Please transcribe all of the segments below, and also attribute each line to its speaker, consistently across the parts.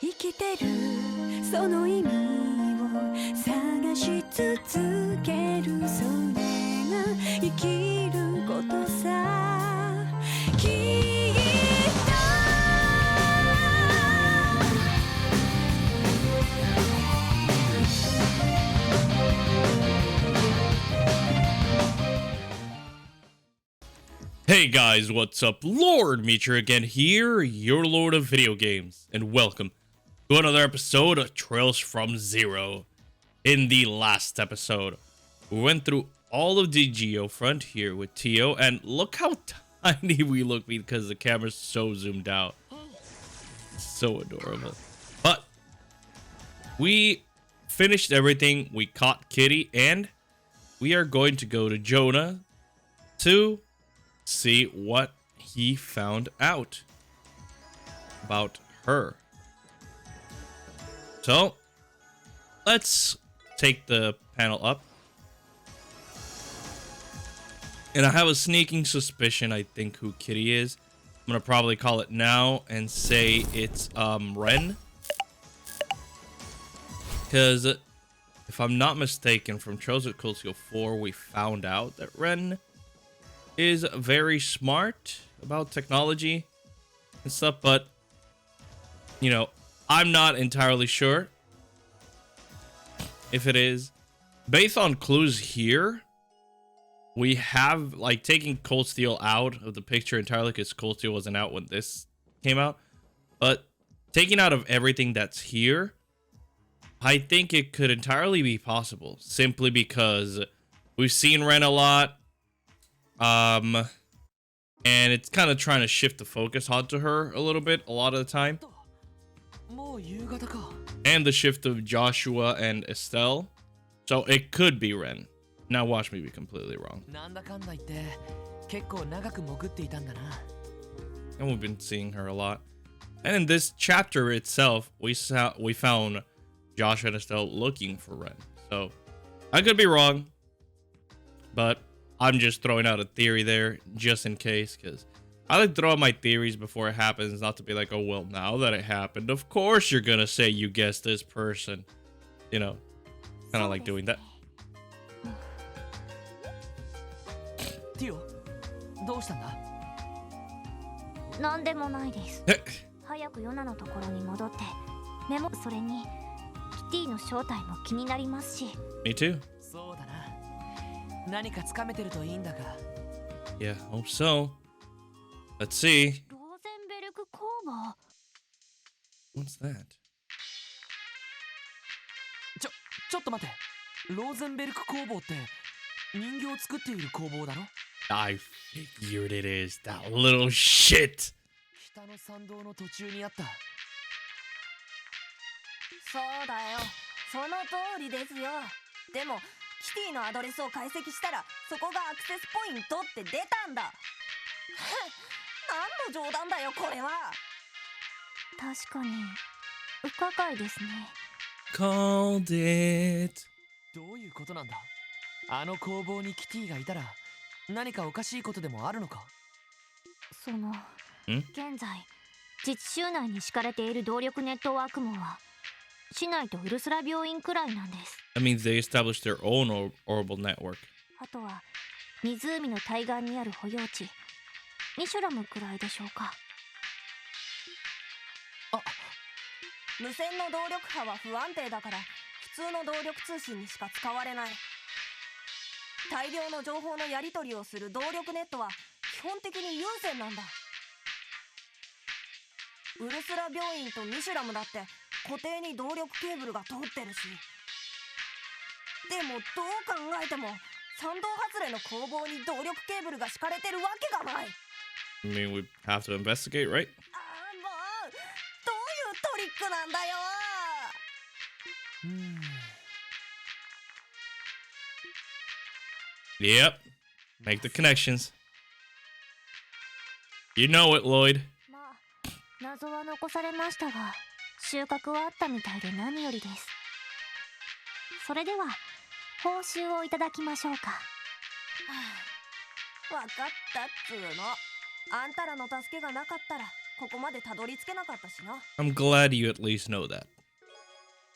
Speaker 1: 生きてるその意味を探し続けるそれが生きることさきっと
Speaker 2: Hey guys, what's up? Lord Meecher again here, your lord of video games, and welcome to another episode of Trails from Zero. In the last episode, we went through all of the Geo Frontier with Tio, and look how tiny we look because the camera's so zoomed out. So adorable. But we finished everything, we caught Kitty, and we are going to go to Jonah to see what he found out about her. So let's take the panel up, and I have a sneaking suspicion I think who Kitty is. I'm gonna probably call it now and say it's Ren, because if I'm not mistaken, from Trails of Cold Steel 4 we found out that Ren is very smart about technology and stuff, but you know, I'm not entirely sure if it is. Based on clues here, we have like taking Cold Steel out of the picture entirely because Cold Steel wasn't out when this came out, but taking out of everything that's here, I think it could entirely be possible simply because we've seen Ren a lot. And it's kind of trying to shift the focus onto her a little bit a lot of the time, and the shift of Joshua and Estelle, so it could be Ren. Now watch me be completely wrong. And we've been seeing her a lot, and in this chapter itself we found Joshua and Estelle looking for Ren, so I could be wrong, but I'm just throwing out a theory there just in case, because I like to throw out my theories before it happens, not to be like, oh well, now that it happened, of course you're gonna say you guessed this person, you know, kind of like doing that.
Speaker 3: Tio, どうしたんだ?
Speaker 1: なんでもないです。早くヨナのところに戻ってメモ、それにキティの正体も気になりますし。
Speaker 2: Me too.
Speaker 3: そうだな。何かつかめてるといいんだが。
Speaker 2: Yeah, hope so. Let's see.
Speaker 1: ローゼンベルク工房。
Speaker 2: What's that?
Speaker 3: ちょっと待って。ローゼンベルク工房って人形を作っている工房だろ?
Speaker 2: I figured it is. That little shit.
Speaker 3: 北の参道の途中にあった。
Speaker 1: そうだよ。その通りですよ。でもキティのアドレスを解析したらそこがアクセスポイントって出たんだ。何の冗談だよこれは。確かに不可解ですね。
Speaker 2: Called it.
Speaker 3: どういうことなんだ? あの工房にキティがいたら何かおかしいことでもあるのか?
Speaker 1: その現在実習内に敷かれている動力ネットワーク網は市内とウルスラ病院くらいなんです。
Speaker 2: That means they established their own orbital network.
Speaker 1: あとは湖の対岸にある保養地ミシュラムくらいでしょうか。あ、無線の動力波は不安定だから普通の動力通信にしか使われない。大量の情報のやり取りをする動力ネットは基本的に有線なんだ。ウルスラ病院とミシュラムだって固定に動力ケーブルが通ってるし。でもどう考えても参道外れの工房に動力ケーブルが敷かれてるわけがない。
Speaker 2: I mean, we have to investigate, right?
Speaker 1: ああもうどういうトリックなんだよ。
Speaker 2: Yep. Make the connections. You know it, Lloyd.
Speaker 1: まあ謎は残されましたが収穫はあったみたいで何よりです。それでは報酬をいただきましょうか。わかったっつーの。あんたらの助けがなかったらここまでたどり着けなかったしな。
Speaker 2: I'm glad you at least know that.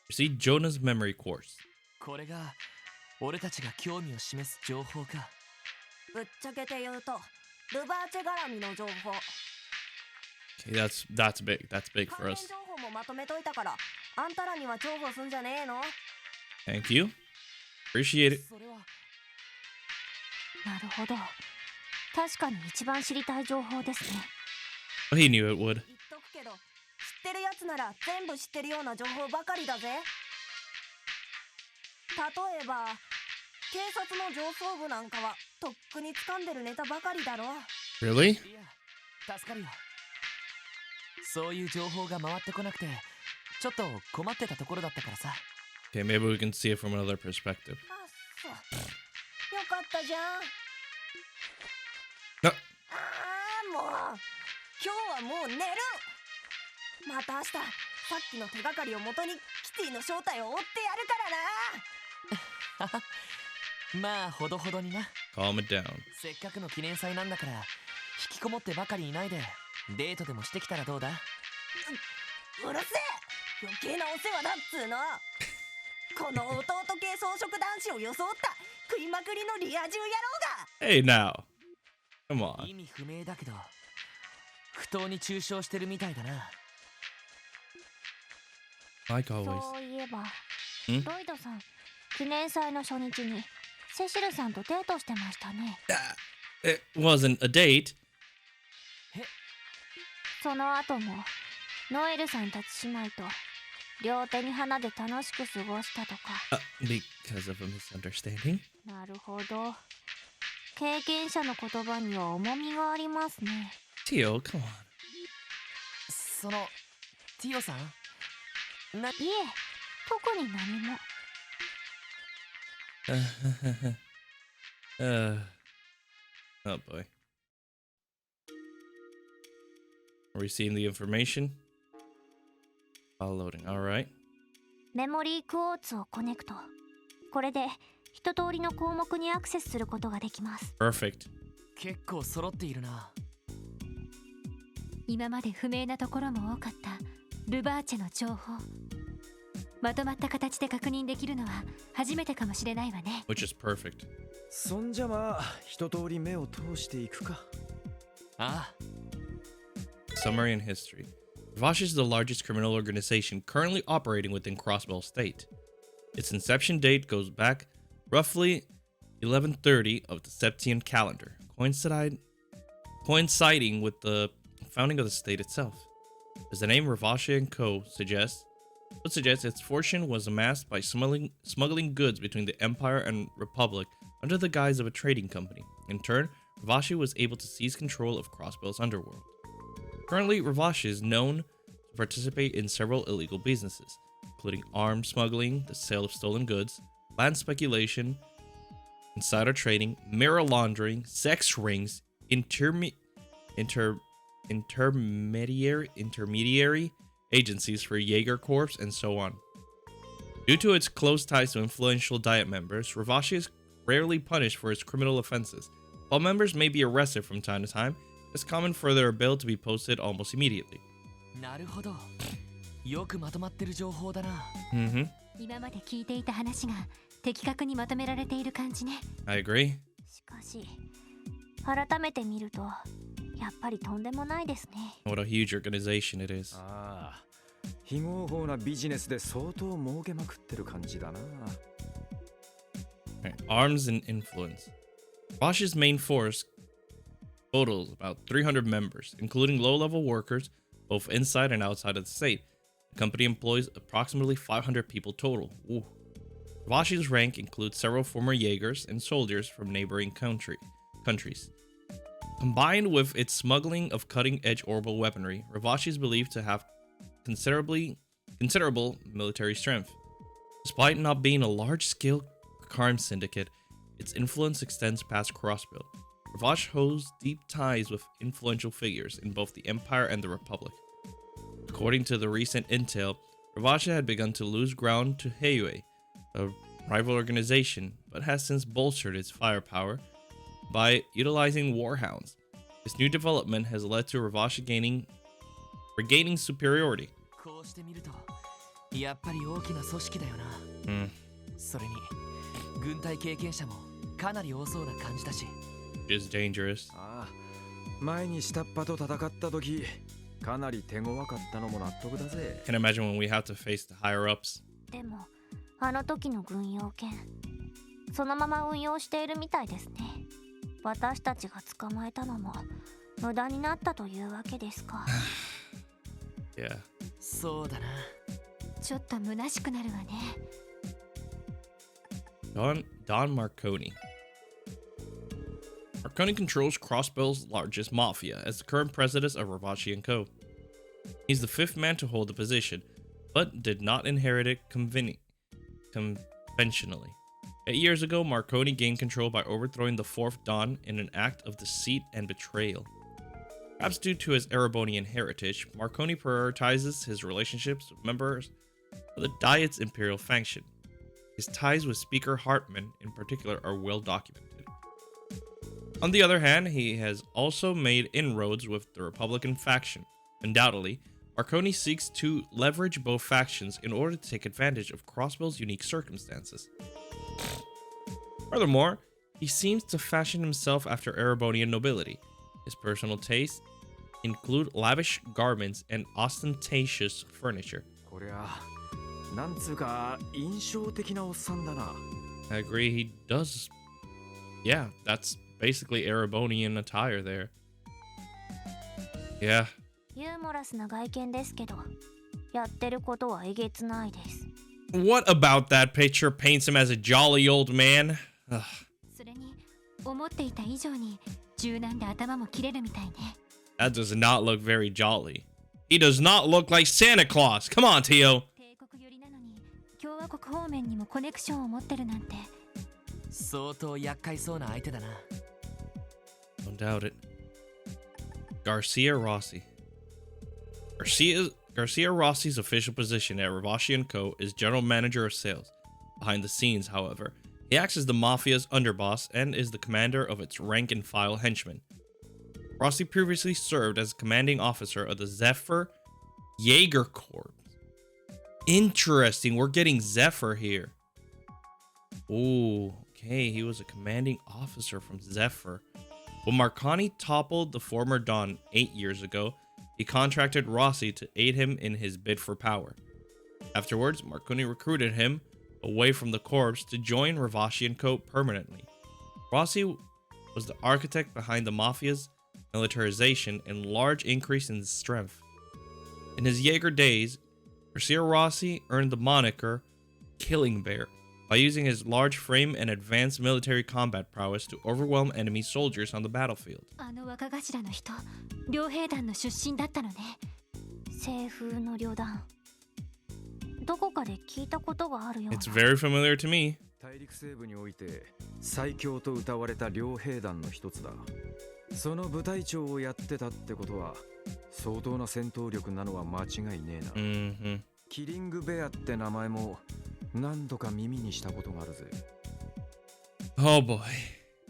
Speaker 2: You see, Jonah's memory course.
Speaker 3: これが俺たちが興味を示す情報か。
Speaker 1: ぶっちゃけて言うとルバーチェ絡みの情報、
Speaker 2: Okay, that's big. That's big
Speaker 1: 関
Speaker 2: for
Speaker 1: 連
Speaker 2: us.
Speaker 1: 情報もまとめといたからあんたらには重宝すんじゃねえの。
Speaker 2: Thank you. Appreciate it.
Speaker 3: それは
Speaker 4: なるほど。確かに一番知りたい情報ですね。
Speaker 2: Well, he knew it would.
Speaker 1: 言っとくけど知ってるやつなら全部知ってるような情報ばかりだぜ。例えば警察の上層部なんかはとっくに掴んでるネタばかりだろ。
Speaker 2: Really?
Speaker 3: いや助かるよ。そういう情報が回ってこなくてちょっと困ってたところだったからさ。
Speaker 2: Okay, maybe we can see it from another perspective.
Speaker 1: あっそ、よかったじゃん。
Speaker 2: あ
Speaker 1: もう今日はもう寝る。また明日さっきの手がかりをもとにキティの正体を追ってやるからな。
Speaker 3: まあほどほどにな。
Speaker 2: Calm it down.
Speaker 3: せっかくの記念祭なんだから引きこもってばかりいないでデートでもしてきたらどうだ。
Speaker 1: うるせえ、余計なお世話だっつうの。この弟系装飾男子を装った食いまくりのリア充野郎が。
Speaker 2: Hey, now. Come on.
Speaker 3: 意味不明だけど不当に中傷してるみたいだな。
Speaker 2: Like always.
Speaker 4: そういえば、
Speaker 2: ん
Speaker 4: ロイドさん、記念祭の初日にセシルさんとデートしてましたね。
Speaker 2: It wasn't a date.
Speaker 4: その後もノエルさんたち姉妹と両手に花で楽しく過ごしたとか。
Speaker 2: Because of a misunderstanding.
Speaker 4: なるほど。経験者の言葉には重みがありますね。
Speaker 2: Tio, come on.
Speaker 3: そのティオさん
Speaker 4: いえ、特に何も。
Speaker 2: Oh boy. Are we seeing the information? All loading. All right.
Speaker 4: メモリークォーツをコネクト。これで一通りの項目にアクセスすることができます。
Speaker 2: Perfect.
Speaker 3: 結構揃っているな。
Speaker 5: 今まで不明なところも多かったルバーチェの情報、まとまった形で確認できるのは初めてかもしれないわね。
Speaker 2: Which is perfect.
Speaker 6: そんじゃまあ一通り目を通していくか。
Speaker 3: ああ
Speaker 2: Summary and history. Ravashi is the largest criminal organization currently operating within Crossbell State. Its inception date goes back roughly 1130 of the Septian calendar, coinciding with the founding of the state itself. As the name Ravashi & Co. suggests, its fortune was amassed by smuggling goods between the Empire and Republic under the guise of a trading company. In turn, Ravashi was able to seize control of Crossbell's underworld. Currently, Ravashi is known to participate in several illegal businesses, including arms smuggling, the sale of stolen goods, land speculation, insider trading, mirror laundering, sex rings, intermediary agencies for Jaeger Corps, and so on. Due to its close ties to influential Diet members, Ravashi is rarely punished for its criminal offenses. While members may be arrested from time to time, it's common for their bail to be posted almost immediately.
Speaker 3: なるほど。よくまとまってる情報だな。
Speaker 5: 今まで聞いていた話が的確にまとめられている感じね。
Speaker 2: I agree.
Speaker 4: しかし、改めて見ると、やっぱりとんでもないですね。
Speaker 2: What a huge organization it is.
Speaker 6: ああ、非合法なビジネスで相当儲けまくってる感じだな。
Speaker 2: Right. Arms and influence. Ravashi's main force totals about 300 members, including low-level workers, both inside and outside of the state. The company employs approximately 500 people total. Ooh. Ravashi's rank includes several former Jaegers and soldiers from neighboring countries. Combined with its smuggling of cutting-edge orbital weaponry, Ravashi is believed to have considerable military strength. Despite not being a large-scale crime syndicate, its influence extends past Crossbell. Ravashi holds deep ties with influential figures in both the Empire and the Republic. According to the recent intel, Ravashi had begun to lose ground to Heiei, a rival organization, but has since bolstered its firepower by utilizing warhounds. This new development has led to Ravashi gaining regaining superiority.
Speaker 3: こうしてみるとやっぱり大きな組織だよな。それに軍隊経験者もかなり多そうな感じだし。
Speaker 2: Is dangerous.
Speaker 6: ああ、前に下っ端と戦った時かなり手強かったのも納得だぜ。
Speaker 2: Can imagine when we have to face the higher ups.
Speaker 4: でもあの時の軍用犬そのまま運用しているみたいですね。私たちが捕まえたのも無駄になったというわけですか。
Speaker 2: Yeah.
Speaker 3: そうだな。
Speaker 5: ちょっと虚しくなるわね。
Speaker 2: Don Marconi. Marconi controls Crossbell's largest mafia as the current president of Ravashi & Co. He's the fifth man to hold the position, but did not inherit it conventionally. 8 years ago, Marconi gained control by overthrowing the fourth Don in an act of deceit and betrayal. Perhaps due to his Erebonian heritage, Marconi prioritizes his relationships with members of the Diet's imperial faction. His ties with Speaker Hartman, in particular, are well documented. On the other hand, he has also made inroads with the Republican faction. Undoubtedly, Marconi seeks to leverage both factions in order to take advantage of Crossbell's unique circumstances. Furthermore, he seems to fashion himself after Erebonian nobility. His personal tastes include lavish garments and ostentatious furniture.
Speaker 6: こりゃなんつうか印象的なおっさんだな。
Speaker 2: I agree, he does. Yeah, that's basically Erebonian attire there. Yeah.
Speaker 4: ユーモラスな外見ですけどやってることはえげつないです。
Speaker 2: What about that picture paints him as a jolly old man? Ugh.
Speaker 5: それに思っていた以上に柔軟で頭も切れるみたいね。
Speaker 2: That does not look very jolly. He does not look like Santa Claus. Come on, Tio.
Speaker 5: 帝国寄りなのに共和国方面にもコネクションを持ってるなんて。
Speaker 3: 相当厄介そうな相手だな。
Speaker 2: Don't doubt it. Garcia Rossi. Garcia Rossi's official position at Ravashi & Co. is General Manager of Sales. Behind the scenes, however, he acts as the Mafia's underboss and is the commander of its rank-and-file henchmen. Rossi previously served as commanding officer of the Zephyr Jaeger Corps. Interesting, we're getting Zephyr here. Ooh, okay, he was a commanding officer from Zephyr. When Marconi toppled the former Don 8 years ago, he contracted Rossi to aid him in his bid for power. Afterwards, Marconi recruited him away from the corps to join Ravashi & Co. permanently. Rossi was the architect behind the Mafia's militarization and large increase in strength. In his Jaeger days, Garcia Rossi earned the moniker Killing Bear by using his large frame and advanced military combat prowess to overwhelm enemy soldiers on the battlefield.
Speaker 5: あの若頭の人、両兵団の出身だったのね。
Speaker 4: 西風の旅団どこかで聞いたことがあるような。
Speaker 2: It's very familiar to me.
Speaker 6: 大陸西部において最強と謳われた両兵団の一つだ。その部隊長をやってたってことは相当な戦闘力なのは間違いねえな。キリングベアって名前も何度か耳にしたことがあるぜ。
Speaker 2: Oh boy.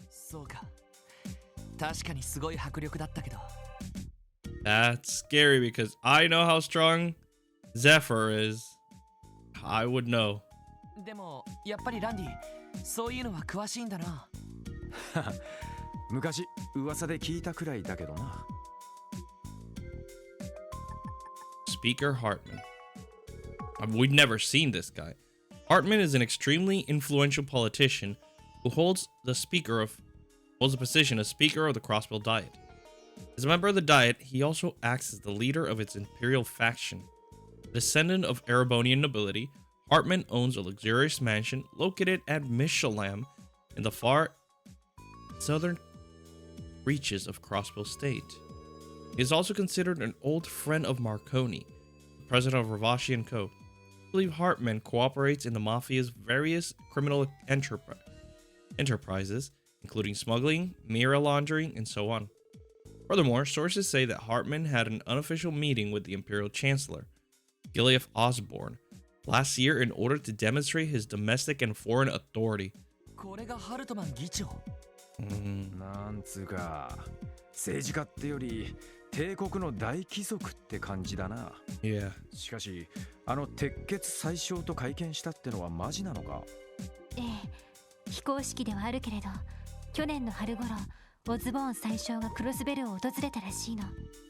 Speaker 3: そうか。確かにすごい迫力だったけど。
Speaker 2: That's scary because I know how strong Zephyr is. I would know.
Speaker 3: でもやっぱりランディ、そういうのは詳しいんだな。
Speaker 6: 昔噂で聞いたくらいだけどな。
Speaker 2: Speaker Hartman. We've never seen this guy. Hartman is an extremely influential politician who holds the position as Speaker of the Crossbell Diet. As a member of the Diet, he also acts as the leader of its imperial faction. A descendant of Erebonian nobility, Hartman owns a luxurious mansion located at Mishalam in the far southern reaches of Crossbell State. He is also considered an old friend of Marconi, the president of Ravashi & Co. I believe Hartman cooperates in the Mafia's various criminal enterprises, including smuggling, mirror laundering, and so on. Furthermore, sources say that Hartman had an unofficial meeting with the Imperial Chancellor, Gilead Osborne, last year in order to demonstrate his domestic and foreign authority.
Speaker 3: これがハルトマン議長。
Speaker 6: なんつうか政治家ってより帝国の大貴族って感じだな。
Speaker 2: Yeah.
Speaker 6: しかし鉄血宰相と会見したってのはマジなのか？
Speaker 5: ええ、非公式ではあるけれど、去年の春頃オズボーン宰相がクロスベルを訪れたらしいの。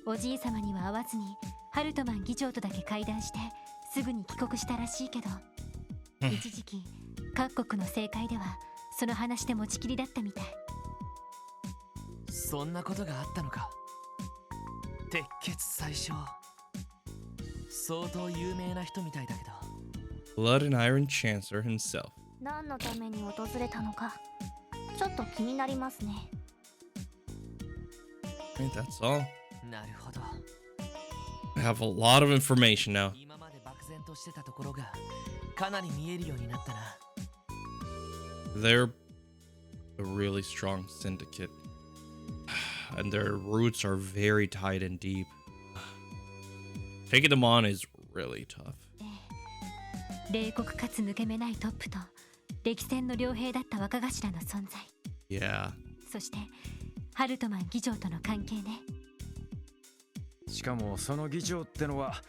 Speaker 5: おじい様には会わずにハルトマン議長とだけ会談してすぐに帰国したらしいけど、一時期各国の政界ではその話で持ちきりだったみたい。
Speaker 3: そんなことがあったのか。鉄血宰相、相当有名な人みたいだけど。
Speaker 2: Blood and Iron Chancellor himself.
Speaker 4: 何のために訪れたのかちょっと気になりますね。
Speaker 2: I think that's all.
Speaker 3: なるほど。
Speaker 2: I have a lot of information now.
Speaker 3: 今まで漠然としてたところがかなり見えるようになったな。
Speaker 2: They're a really strong syndicate, and their roots are very tight and deep. Taking them on is really tough.
Speaker 5: 冷酷かつ抜け目ないトップと歴戦の良兵だった若頭の存在、
Speaker 2: Yeah.
Speaker 5: そしてハルトマン議長との関係ね。
Speaker 6: しかもその議長ってのは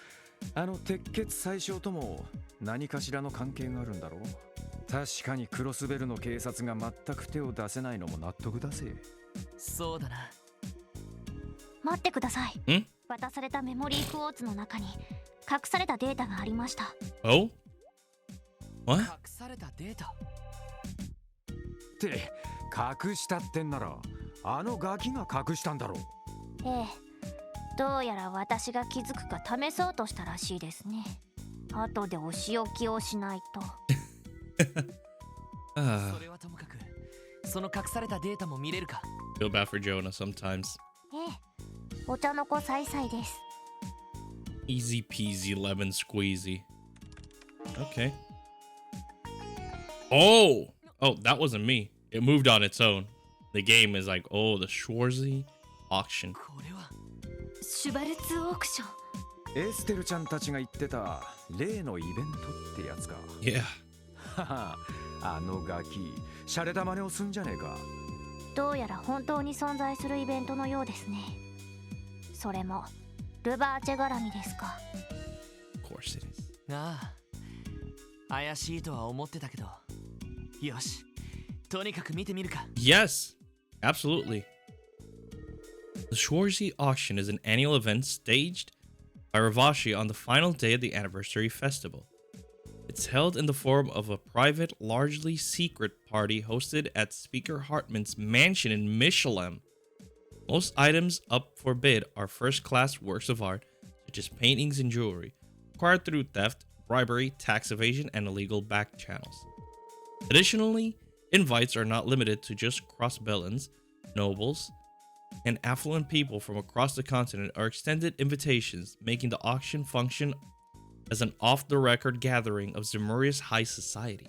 Speaker 6: 鉄血宰相とも何かしらの関係があるんだろう。確かにクロスベルの警察が全く手を出せないのも納得だぜ。
Speaker 3: そうだな。
Speaker 4: 待ってください。
Speaker 2: ん？
Speaker 4: 渡されたメモリークォーツの中に隠されたデータがありました。
Speaker 2: Oh?
Speaker 3: 隠
Speaker 2: What?
Speaker 3: されたデータ。
Speaker 6: って隠したってんならガキが隠したんだろう。
Speaker 4: ええ、どうやら私が気づくか試そうとしたらしいですね。後でお仕置きをしないと。
Speaker 3: それはともかくその隠されたデータも見れるか。
Speaker 2: Feel bad for Jonah sometimes.
Speaker 4: ええ、お茶の子さいさいです。
Speaker 2: Easy peasy lemon squeezy. Okay. Oh! Oh, that wasn't me. It moved on its own. The game is like, oh, the Schwarzy auction.
Speaker 3: これは
Speaker 5: シュバルツオークション。
Speaker 6: エステルちゃんたちが言ってた例のイベントってやつか。
Speaker 2: Yeah.
Speaker 6: はは、ガキシャレた真似をすんじゃねえか。
Speaker 4: どうやら本当に存在するイベントのようですね。それもルバーチェ絡みですか。
Speaker 2: Of course it is.
Speaker 3: ああ、怪しいとは思ってたけど、よし、とにかく見てみるか。
Speaker 2: Yes, absolutely. The Schwarzy auction is an annual event staged by Ravashi on the final day of the anniversary festival. It's held in the form of a private, largely secret party hosted at Speaker Hartman's mansion in Michelin. Most items up for bid are first-class works of art, such as paintings and jewelry, acquired through theft, bribery, tax evasion, and illegal back channels. Additionally, invites are not limited to just Crossbellans, nobles, and affluent people from across the continent are extended invitations, making the auction function as an off-the-record gathering of Zemuria's high society.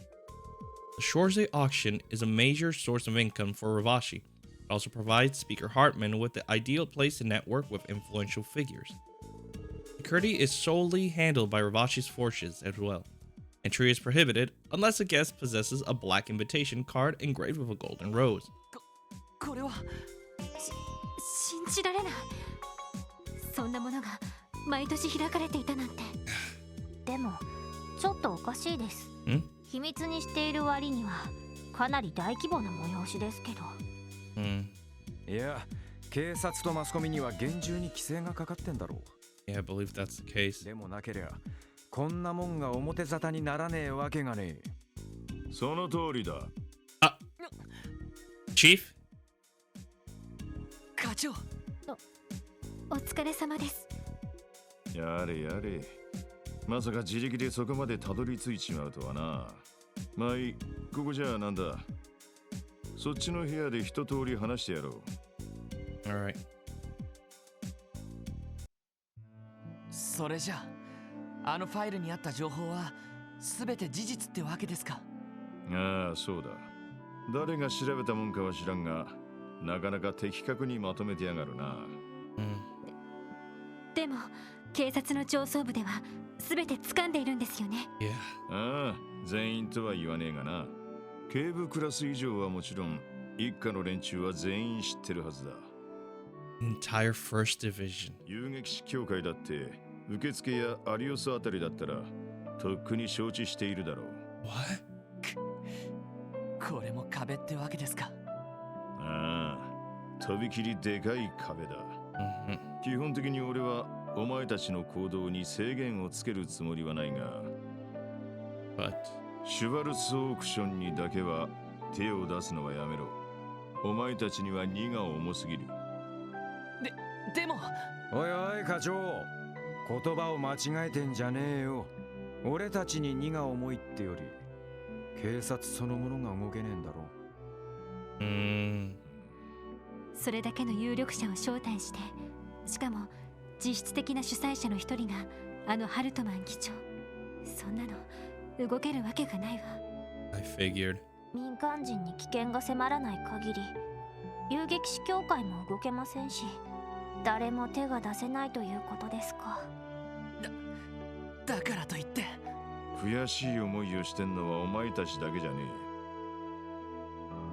Speaker 2: The Schwarzy auction is a major source of income for Ravashi. It also provides Speaker Hartman with the ideal place to network with influential figures. Security is solely handled by Ravashi's forces as well. Entry is prohibited unless a guest possesses a black invitation card engraved with a golden rose.
Speaker 3: これは
Speaker 5: 信じられない。そんなものが毎年開かれていたなんて。
Speaker 4: でもちょっとおかしいです。
Speaker 2: ん？
Speaker 4: 秘密にしている割にはかなり大規模な催しですけど。
Speaker 6: いや、警察とマスコミには厳重に規制がかかってんだろう。
Speaker 2: Yeah, I believe that's the case.
Speaker 6: でもなけりゃこんなもんが表沙汰にならねえわけがねえ。
Speaker 7: その通りだ。
Speaker 2: Chief?
Speaker 3: 課長。
Speaker 5: お疲れ様です。
Speaker 7: やれやれ。まさか自力でそこまでたどり着いちまうとはな。まあいい、ここじゃあなんだ。そっちの部屋で一通り話してやろう。
Speaker 2: Alright.
Speaker 3: それじゃあ、ファイルにあった情報は全て事実ってわけですか。
Speaker 7: ああ、そうだ。誰が調べたもんかは知らんが、なかなか的確にまとめてやがるな。
Speaker 5: でも警察の上層部では全て掴んでいるんですよね。
Speaker 2: Yeah.
Speaker 7: ああ、全員とは言わねえがな。警部クラス以上はもちろん、一家の連中は全員知ってるはずだ。
Speaker 2: Entire first division.
Speaker 7: 遊撃士協会だって受付やアリオスあたりだったらとっくに承知しているだろう。
Speaker 2: What?
Speaker 3: これも壁ってわけですか。
Speaker 7: ああ、とびきりでかい壁だ。基本的に俺はお前たちの行動に制限をつけるつもりはないが、
Speaker 2: But
Speaker 7: シュバルツオークションにだけは手を出すのはやめろ。お前たちには荷が重すぎる。
Speaker 3: でも
Speaker 6: おいおい課長、言葉を間違えてんじゃねえよ。俺たちに荷が重いってより警察そのものが動けねえんだろ。
Speaker 5: それだけの有力者を招待して、しかも実質的な主催者の一人があのハルトマン議長。そんなの動けるわけがないわ。
Speaker 2: I figured.
Speaker 4: 民間人に危険が迫らない限り遊撃士協会も動けませんし、誰も手が出せないということですか。
Speaker 3: だからといって
Speaker 7: 悔しい思いをしてんのはお前たちだけじゃね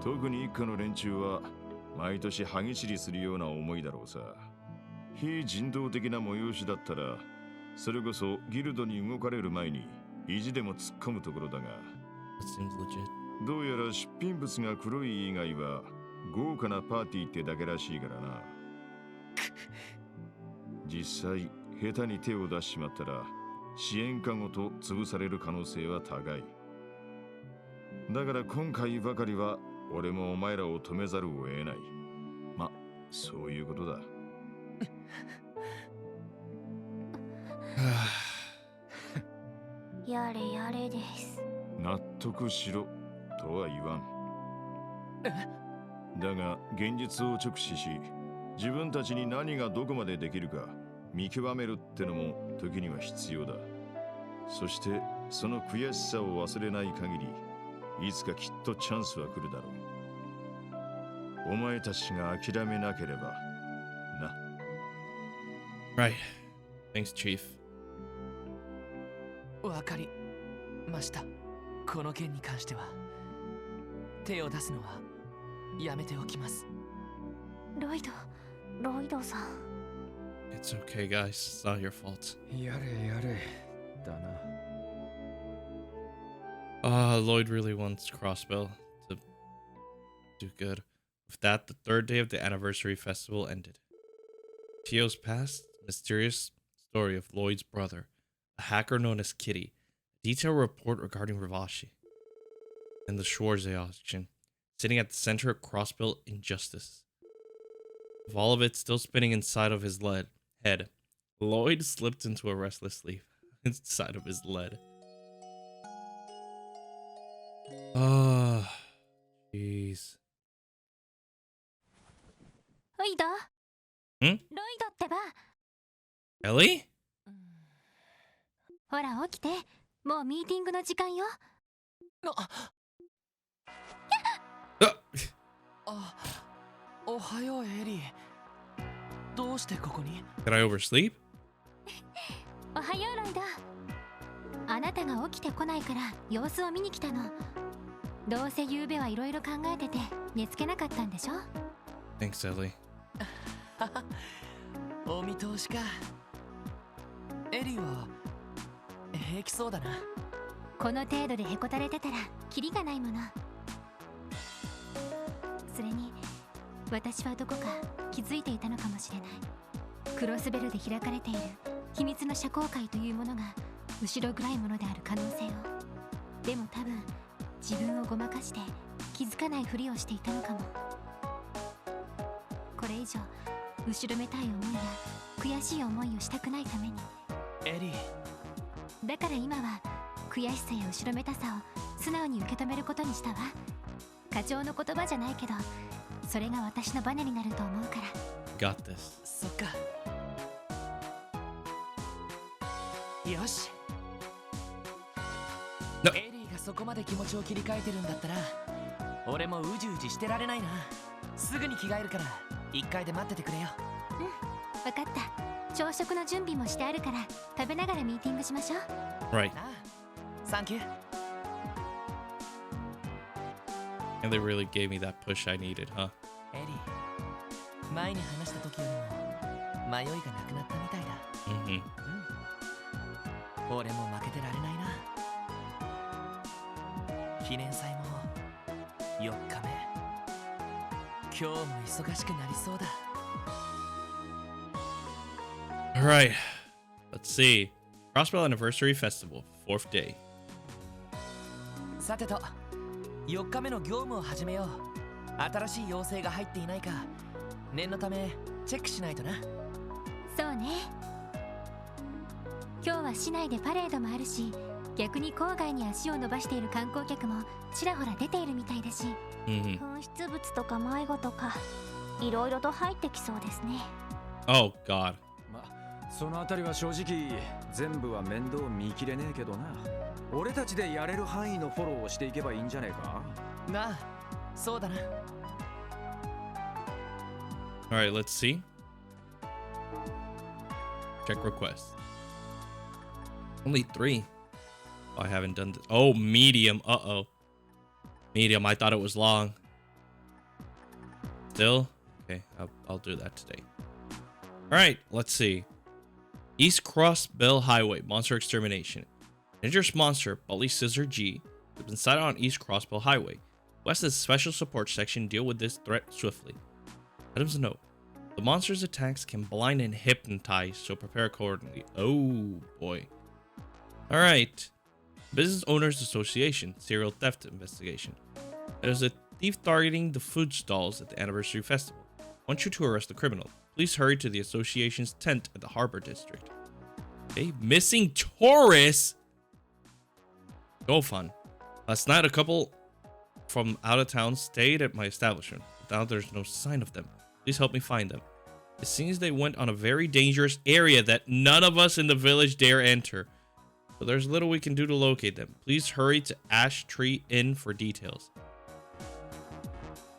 Speaker 7: え。特に一家の連中は毎年歯ぎしりするような思いだろうさ。非人道的な催しだったらそれこそギルドに動かれる前に意地でも突っ込むところだが、
Speaker 2: That seems legit.
Speaker 7: どうやら出品物が黒い以外は豪華なパーティーってだけらしいからな。実際下手に手を出しちまったら支援家ごと潰される可能性は高い。だから今回ばかりは俺もお前らを止めざるを得ない。ま、そういうことだ。
Speaker 4: やれやれです。
Speaker 7: 納得しろとは言わん。だが現実を直視し、自分たちに何がどこまでできるか見極めるってのも時には必要だ。そしてその悔しさを忘れない限りいつかきっとチャンスは来るだろう。お前たちが諦めなければな。
Speaker 2: Right. Thanks, Chief.
Speaker 3: わかりました。この件に関しては手を出すのはやめておきます。
Speaker 4: ロイドさん。
Speaker 2: It's okay, guys. It's not your fault.
Speaker 6: やれやれだな。
Speaker 2: Lloyd really wants Crossbell to do good. With that, the third day of the anniversary festival ended. Tio's past, mysterious story of Lloyd's brother, a hacker known as Kitty, a detailed report regarding Ravashi, and the Schwarze auction, sitting at the center of Crossbell injustice. With all of it still spinning inside of his head, Lloyd slipped into a restless sleep inside of his lead. Ah, jeez.
Speaker 4: ロイド。
Speaker 2: ん？
Speaker 4: ロイドってば。
Speaker 2: Ellie?
Speaker 5: ほら起きて、もうミーティングの時間よ。
Speaker 3: おはようエリー。どうしてここに？
Speaker 2: Did I oversleep?
Speaker 5: おはようロイド。あなたが起きてこないから様子を見に来たの。どうせ昨夜はいろいろ考えてて寝つけなかったんでしょ？
Speaker 2: Thanks, Ellie.
Speaker 3: お見通しか。エリーは平気そうだな。
Speaker 5: この程度でへこたれてたらキリがないもの。それに私はどこか気づいていたのかもしれない。クロスベルで開かれている秘密の社交界というものが後ろ暗いものである可能性を。でも多分自分をごまかして気づかないふりをしていたのかも。これ以上後ろめたい思いや悔しい思いをしたくないために。
Speaker 3: エリー。
Speaker 5: だから今は悔しさや後ろめたさを素直に受け止めることにしたわ。課長の言葉じゃないけど、それが私のバネになると思うから。
Speaker 2: Got this.
Speaker 3: そっか。よし。エリーがそこまで気持ちを切り替えてるんだったら、俺もうじうじしてられないな。すぐに着替えるから1階で待っててくれよ。
Speaker 5: うん、分かった。朝食の準備もしてあるから食べながらミーティングしましょう。
Speaker 2: Right.
Speaker 3: ああ、サンキュー。
Speaker 2: And they really gave me that push I needed, huh?
Speaker 3: エリー、前に話した時よりも迷いがなくなったみたいだ。俺も負けてられないな。記念祭も4日目。今日も忙しくなりそうだ。
Speaker 2: Alright, let's see. Crossbell Anniversary Festival, 4th day.
Speaker 3: さてと、4日目の業務を始めよう。新しい要請が入っていないか念のためチェックしないとな。
Speaker 5: そうね。今日は市内でパレードもあるし、逆に郊外に足を伸ばしている観光客もちらほら出ているみたいだし、
Speaker 4: 紛失物とか迷子とかいろいろと入ってきそうですね。
Speaker 2: Oh god.
Speaker 6: そのあたりは正直全部は面倒見きれねえけどな。俺たちでやれる範囲のフォローをしていけばいいんじゃねえか
Speaker 3: なあ、そうだな。
Speaker 2: Alright, let's see. Check requests. Only 3. Oh, I haven't done this. Oh, medium. Uh-oh. Medium. I thought it was long. Still? Okay, I'll do that today. Alright, let's see. East Crossbell Highway. Monster Extermination. Dangerous monster, Bully Scissor G, has been sighted on East Crossbell Highway. West's Special Support Section deal with this threat swiftly. Items note. The monster's attacks can blind and hypnotize, so prepare accordingly. Oh boy. Alright. Business Owners Association, Serial Theft Investigation. There's a thief targeting the food stalls at the anniversary festival. Want you to arrest the criminal. Please hurry to the association's tent at the Harbor District. Okay, missing tourists? Go fun. Last night, a couple from out of town stayed at my establishment. Now there's no sign of them. Please help me find them. It seems they went on a very dangerous area that none of us in the village dare enter. So there's little we can do to locate them. Please hurry to Ash Tree Inn for details.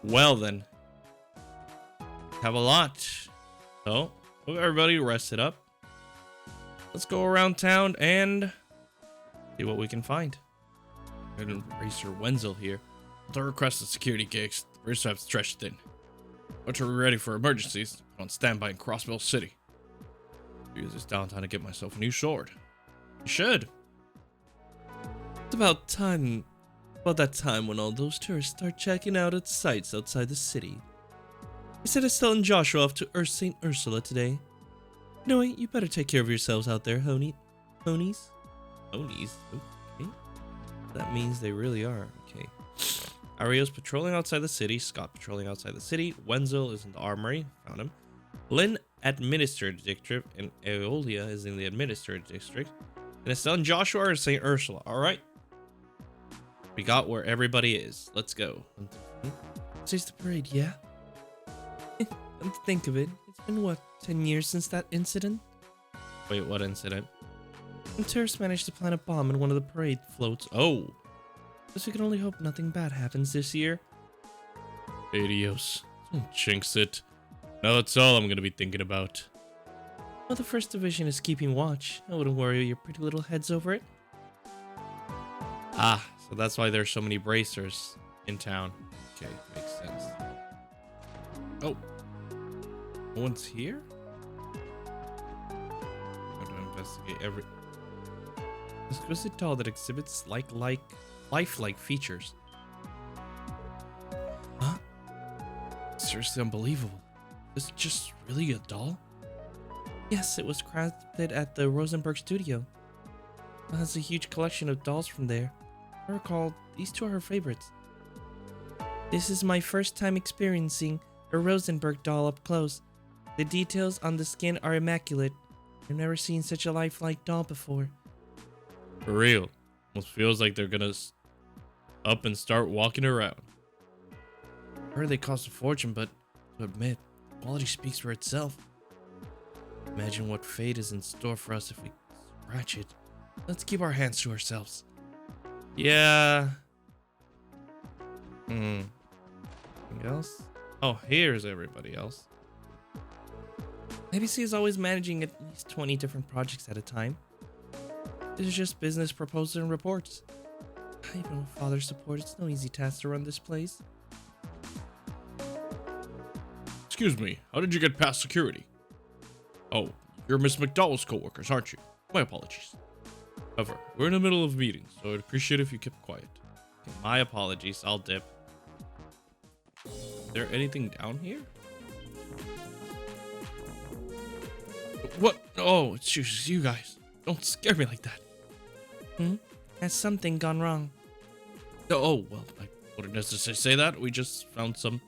Speaker 2: Well then. Have a lot. So, hope everybody rested up. Let's go around town and see what we can find. Good Racer Wenzel here. To request the security gigs, the bridge have stretched thin. But we're ready for emergencies. On standby in Crossbell City. Use this downtime to get myself a new sword. You should. It's about that time when all those tourists start checking out its sights outside the city. Instead of telling Joshua off to St. Ursula today. No, wait, you better take care of yourselves out there, Honies. Honies? Okay. That means they really are. Okay. Ario's patrolling outside the city. Scott patrolling outside the city. Wenzel is in the armory. Found him. Lynn administered district. And Aeolia is in the administered district. And his son Joshua are in St. Ursula. Alright. We got where everybody is. Let's go. Today's the parade, yeah? Come to think of it, it's been what, 10 years since that incident? Wait, what incident? Some tourists managed to plant a bomb in one of the parade floats. Oh! Guess we can only hope nothing bad happens this year. Adios. Don't jinx it. Now that's all I'm gonna be thinking about. Well, the 1st Division is keeping watch. I wouldn't worry your pretty little heads over it. Ah, so that's why there's so many bracers in town. Okay, makes sense. Oh. No one's here? I'm gonna investigate every... This exquisite doll that exhibits lifelike features. Huh? Seriously unbelievable. Is it just really a doll? Yes, it was crafted at the Rosenberg studio. It has a huge collection of dolls from there. I recall these two are her favorites. This is my first time experiencing a Rosenberg doll up close. The details on the skin are immaculate. I've never seen such a lifelike doll before. For real. Almost feels like they're gonna up and start walking around. I heard they cost a fortune, but to admit, quality speaks for itself. Imagine what fate is in store for us if we scratch it. Let's keep our hands to ourselves. Yeah. Anything else? Oh, here's everybody else. ABC is always managing at least 20 different projects at a time. This is just business proposals and reports. Even with father's support, it's no easy task to run this place. It's excuse me, how did you get past security? Oh, you're Miss McDowell's co-workers, aren't you? My apologies. However, we're in the middle of meetings, so I'd appreciate if you kept quiet. Okay, my apologies, I'll dip. Is there anything down here? What? Oh, it's just you guys. Don't scare me like that. Has something gone wrong? Oh, well, I wouldn't necessarily say that. We just found some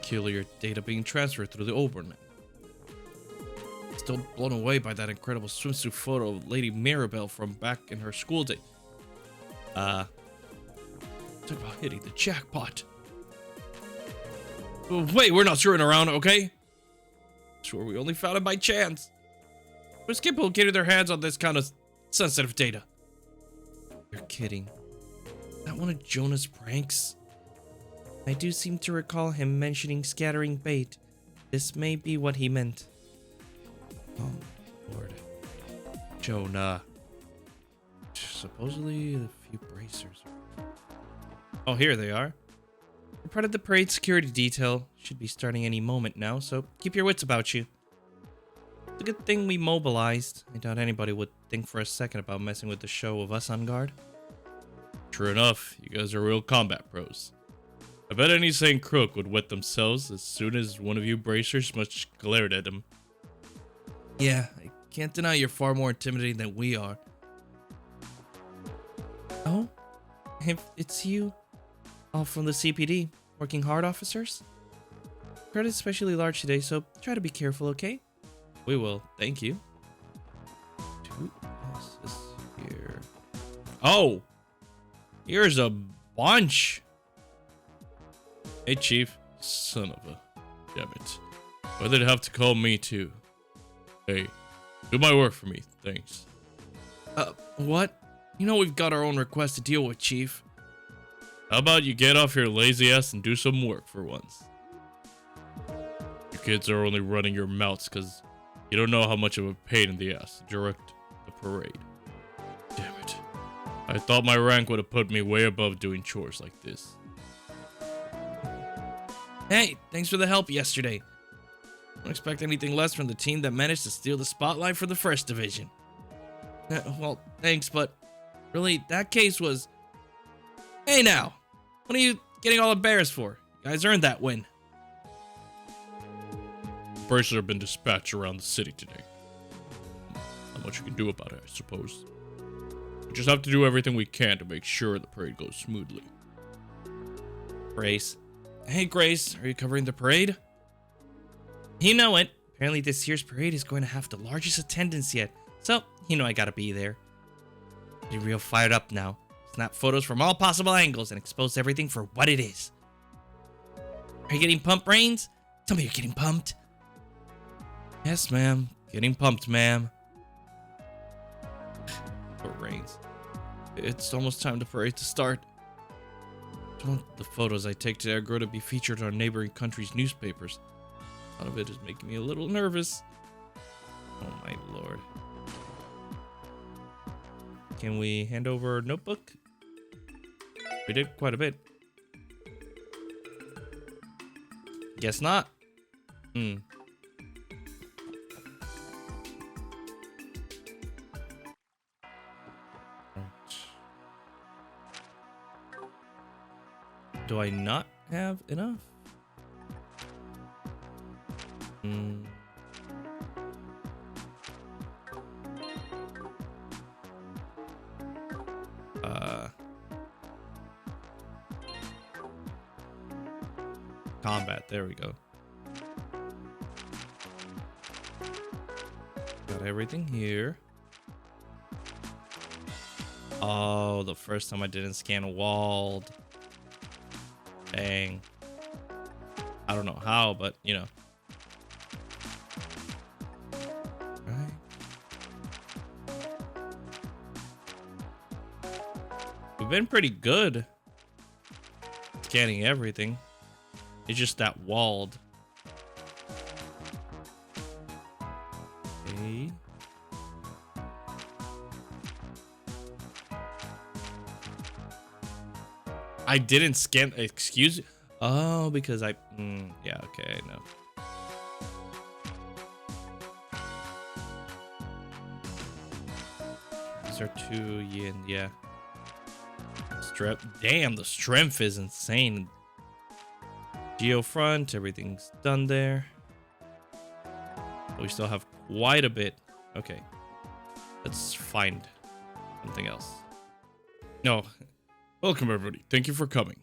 Speaker 2: peculiar data being transferred through the Obernet. Still blown away by that incredible swimsuit photo of Lady Mirabelle from back in her school day. Talk about hitting the jackpot. Oh, wait, we're not screwing around, okay? Sure, we only found it by chance. Who's capable of getting their hands on this kind of sensitive data? You're kidding. Is that one of Jonah's pranks? I do seem to recall him mentioning scattering bait. This may be what he meant. Oh, Lord. Jonah. Supposedly a few bracers. Oh, here they are. We're part of the parade security detail. Should be starting any moment now, so keep your wits about you. It's a good thing we mobilized. I doubt anybody would think for a second about messing with the show of us on guard. True enough, you guys are real combat pros. I bet any sane crook would wet themselves as soon as one of you bracers much glared at them. Yeah, I can't deny you're far more intimidating than we are. Oh? If it's you? All from the CPD, working hard, officers? Crowd is especially large today, so try to be careful, okay? We will, thank you. What's this here? Oh! Here's a bunch! Hey, Chief. Son of a... Damn it. Why'd they have to call me, too? Hey, do my work for me, thanks. What? You know we've got our own request to deal with, Chief. How about you get off your lazy ass and do some work for once? You kids are only running your mouths because you don't know how much of a pain in the ass to direct the parade. Damn it. I thought my rank would have put me way above doing chores like this. Hey, thanks for the help yesterday. Don't expect anything less from the team that managed to steal the spotlight for the first division. Well, thanks, but really, that case was... Hey now, what are you getting all embarrassed for? You guys earned that win. Bracers have been dispatched around the city today. Not much you can do about it, I suppose. We just have to do everything we can to make sure the parade goes smoothly. Grace. Hey, Grace, are you covering the parade? You know it. Apparently this year's parade is going to have the largest attendance yet. So, you know I gotta be there. You're real fired up now. Snap photos from all possible angles and expose everything for what it is. Are you getting pumped, Brains? Tell me you're getting pumped. Yes, ma'am. Getting pumped, ma'am. Poor Brains. It's almost time the parade to start. I want the photos I take today are going to be featured on neighboring countries' newspapers. A lot of it is making me a little nervous. Oh my lord. Can we hand over a notebook? We did quite a bit. Guess not. Do I not have enough? Combat, there we go. Got everything here. Oh, the first time I didn't scan walled. Dang. I don't know how, but you know. Right. We've been pretty good scanning everything. It's just that walled. Okay. I didn't scan. Excuse. Oh, because I. Yeah. Okay. I know. these are 2 yin, yeah. Damn, the strength is insane. Geo front, everything's done there. We still have quite a bit. Okay. Let's find something else. No. Welcome, everybody. Thank you for coming.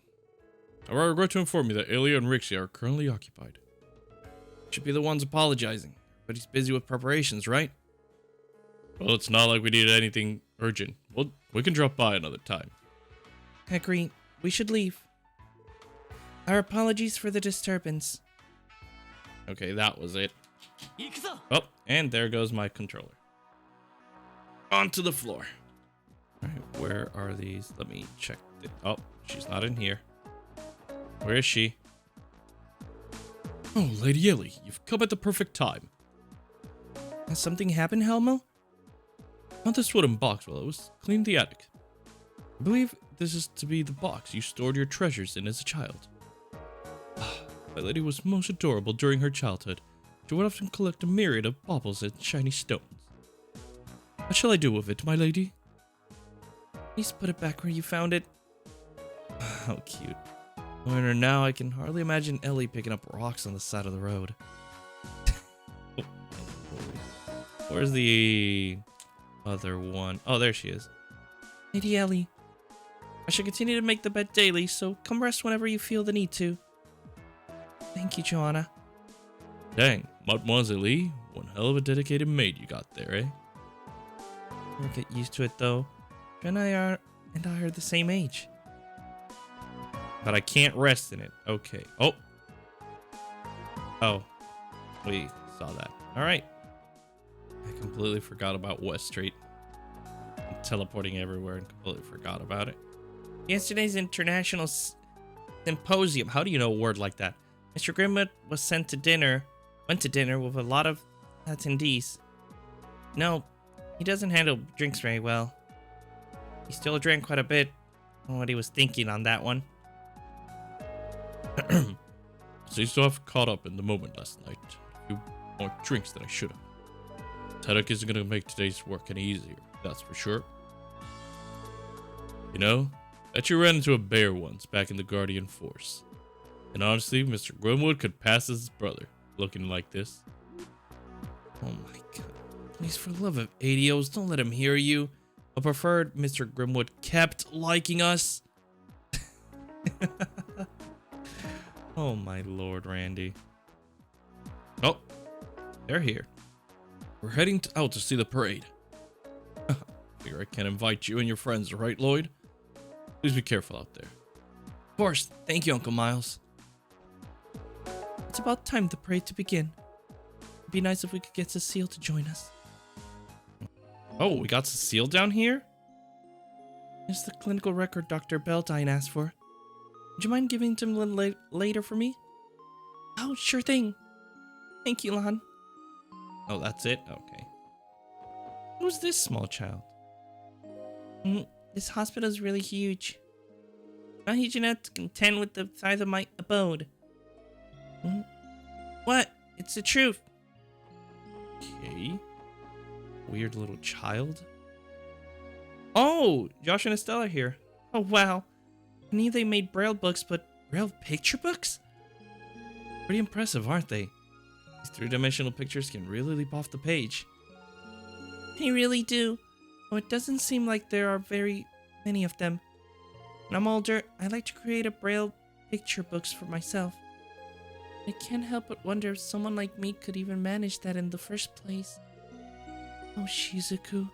Speaker 2: I regret to inform you that Elia and Rixia are currently occupied. Should be the ones apologizing, but he's busy with preparations, right? Well, it's not like we need anything urgent. Well, we can drop by another time.
Speaker 8: Agree. We should leave. Our apologies for the disturbance.
Speaker 2: Okay, that was it. Oh, and there goes my controller. Onto the floor. Alright, where are these? Let me check it. Oh, she's not in here. Where is she? Oh, Lady Ellie, you've come at the perfect time.
Speaker 8: Has something happened, Helmo?
Speaker 2: Found this wooden box while I was cleaning the attic. I believe this is to be the box you stored your treasures in as a child. My lady was most adorable during her childhood. She would often collect a myriad of baubles and shiny stones. What shall I do with it, my lady?
Speaker 8: Please put it back where you found it.
Speaker 2: How cute. Knowing her now, I can hardly imagine Ellie picking up rocks on the side of the road. Where's the other one? Oh, there she is.
Speaker 8: Lady Ellie, I should continue to make the bed daily, so come rest whenever you feel the need to. Thank you, Jonah.
Speaker 2: Dang, Mademoiselle Lee, one hell of a dedicated maid you got there, eh?
Speaker 8: We'll get used to it, though. Jonah and I are the same age.
Speaker 2: But I can't rest in it. Okay. Oh. Oh. We saw that. Alright. I completely forgot about West Street. I'm teleporting everywhere and completely forgot about it.
Speaker 8: Yesterday's international symposium.
Speaker 2: How do you know a word like that?
Speaker 8: Mr. Grimwood went to dinner with a lot of attendees. No, he doesn't handle drinks very well. He still drank quite a bit. I don't know what he was thinking on that one.
Speaker 2: Seems to have caught up in the moment last night. A few more drinks than I should have. Headache isn't going to make today's work any easier, that's for sure. You know, bet you ran into a bear once back in the Guardian Force. And honestly, Mr. Grimwood could pass as his brother, looking like this.
Speaker 8: Oh my god. Please, for the love of Adios, don't let him hear you.
Speaker 2: I preferred Mr. Grimwood kept liking us. Oh my lord, Randy. Oh, they're here. We're heading out to see the parade. Figure I can invite you and your friends, right, Lloyd? Please be careful out there.
Speaker 8: Of course. Thank you, Uncle Miles. It's about time the parade to begin. It'd be nice if we could get Cecile to join us.
Speaker 2: Oh, we got Cecile down here?
Speaker 8: It's the clinical record Dr. Beltine asked for. Would you mind giving it to him a little later for me? Oh, sure thing. Thank you, Lan.
Speaker 2: Oh, that's it? Okay.
Speaker 8: Who's this small child? This hospital is really huge. Not huge enough to contend with the size of my abode. What? It's the truth.
Speaker 2: Okay. Weird little child.
Speaker 8: Oh, Josh and Estella are here. Oh, wow. I knew they made Braille books, but Braille picture books?
Speaker 2: Pretty impressive, aren't they? These three-dimensional pictures can really leap off the page.
Speaker 8: They really do. Oh, it doesn't seem like there are very many of them. When I'm older, I'd like to create a Braille picture books for myself. I can't help but wonder if someone like me could even manage that in the first place. Oh, Shizuku.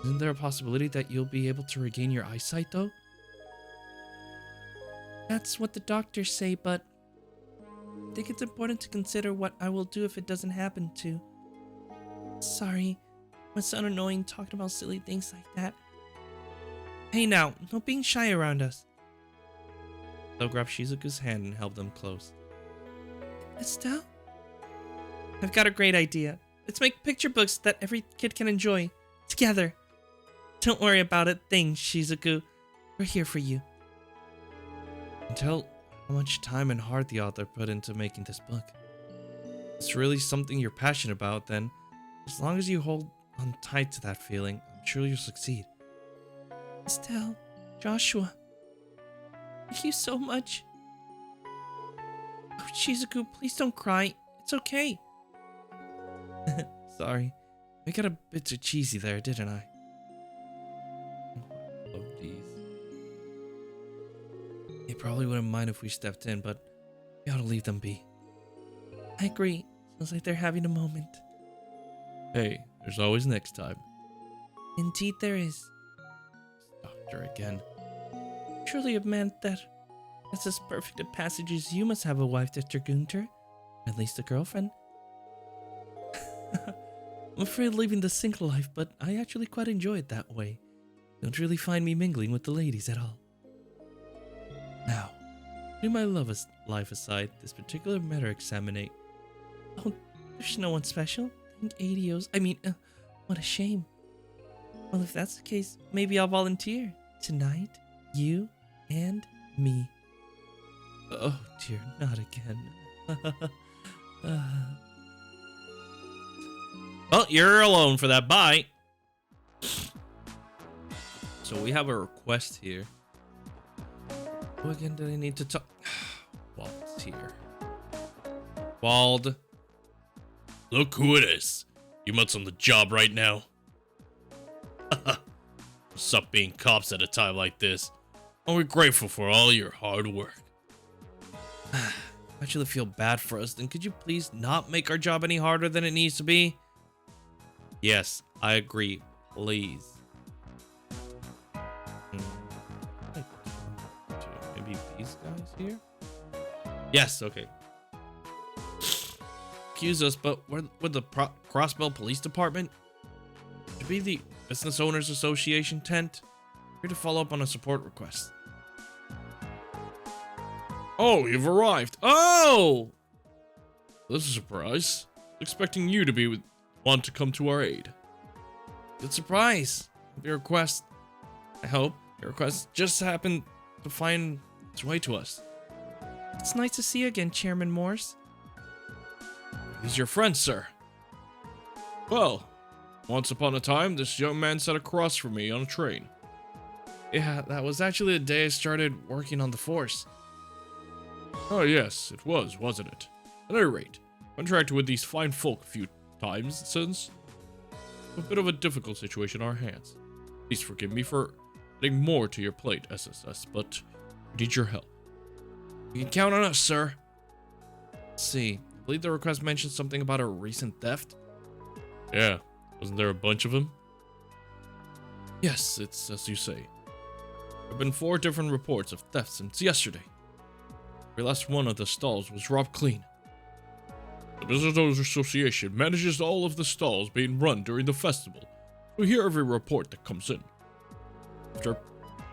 Speaker 2: Isn't there a possibility that you'll be able to regain your eyesight, though?
Speaker 8: That's what the doctors say, but I think it's important to consider what I will do if it doesn't happen to. Sorry, I'm so annoying talking about silly things like that. Hey now, no being shy around us.
Speaker 2: They'll grab Shizuku's hand and help them close.
Speaker 8: Estelle? I've got a great idea. Let's make picture books that every kid can enjoy. Together. Don't worry about a thing, Shizuku. We're here for you.
Speaker 2: And tell how much time and heart the author put into making this book. If it's really something you're passionate about, then as long as you hold on tight to that feeling, I'm I'm sure you'll succeed.
Speaker 8: Estelle, Joshua, thank you so much. Oh, Shizuku, please don't cry. It's okay.
Speaker 2: Sorry. I got a bit too cheesy there, didn't I? Oh, love these. They probably wouldn't mind if we stepped in, but we ought to leave them be.
Speaker 8: I agree. Sounds like they're having a moment.
Speaker 2: Hey, there's always next time.
Speaker 8: Indeed there is.
Speaker 2: Doctor again.
Speaker 8: Surely a man that's as perfect a passage as you must have a wife, Dr. Gunter. At least a girlfriend. I'm afraid leaving the single life, but I actually quite enjoy it that way. Don't really find me mingling with the ladies at all.
Speaker 2: Now, putting my life aside, this particular matter examinate.
Speaker 8: Oh, there's no one special. I think ADO's. What a shame. Well, if that's the case, maybe I'll volunteer. Tonight, you and me.
Speaker 2: Oh dear, not again. Well, you're alone for that. Bye. So we have a request here. Who again do I need to talk? Wald's here. Wald. Look who it is. You mutts on the job right now. Suck being cops at a time like this. And we're grateful for all your hard work. I actually feel bad for us. Then could you please not make our job any harder than it needs to be? Yes, I agree. Please. Maybe these guys here? Yes, okay. Excuse us, but we're with the Crossbell Police Department. To be the Business Owners Association tent. Here to follow up on a support request. Oh, you've arrived. Oh! This is a surprise. Expecting you to want to come to our aid. Good surprise. Your request. I hope your request just happened to find its way to us.
Speaker 8: It's nice to see you again, Chairman Morse.
Speaker 2: He's your friend, sir. Well, once upon a time, this young man sat across from me on a train. Yeah, that was actually the day I started working on the force. Oh yes, it was, wasn't it? At any rate, contracted with these fine folk a few times since. A bit of a difficult situation on our hands. Please forgive me for adding more to your plate, SSS, but we need your help. You can count on us, sir. Let's see. I believe the request mentioned something about a recent theft. Yeah, wasn't there a bunch of them? Yes, it's as you say. There have been 4 different reports of theft since yesterday. The last one of the stalls was robbed clean. The Business Owners Association manages all of the stalls being run during the festival. We hear every report that comes in. After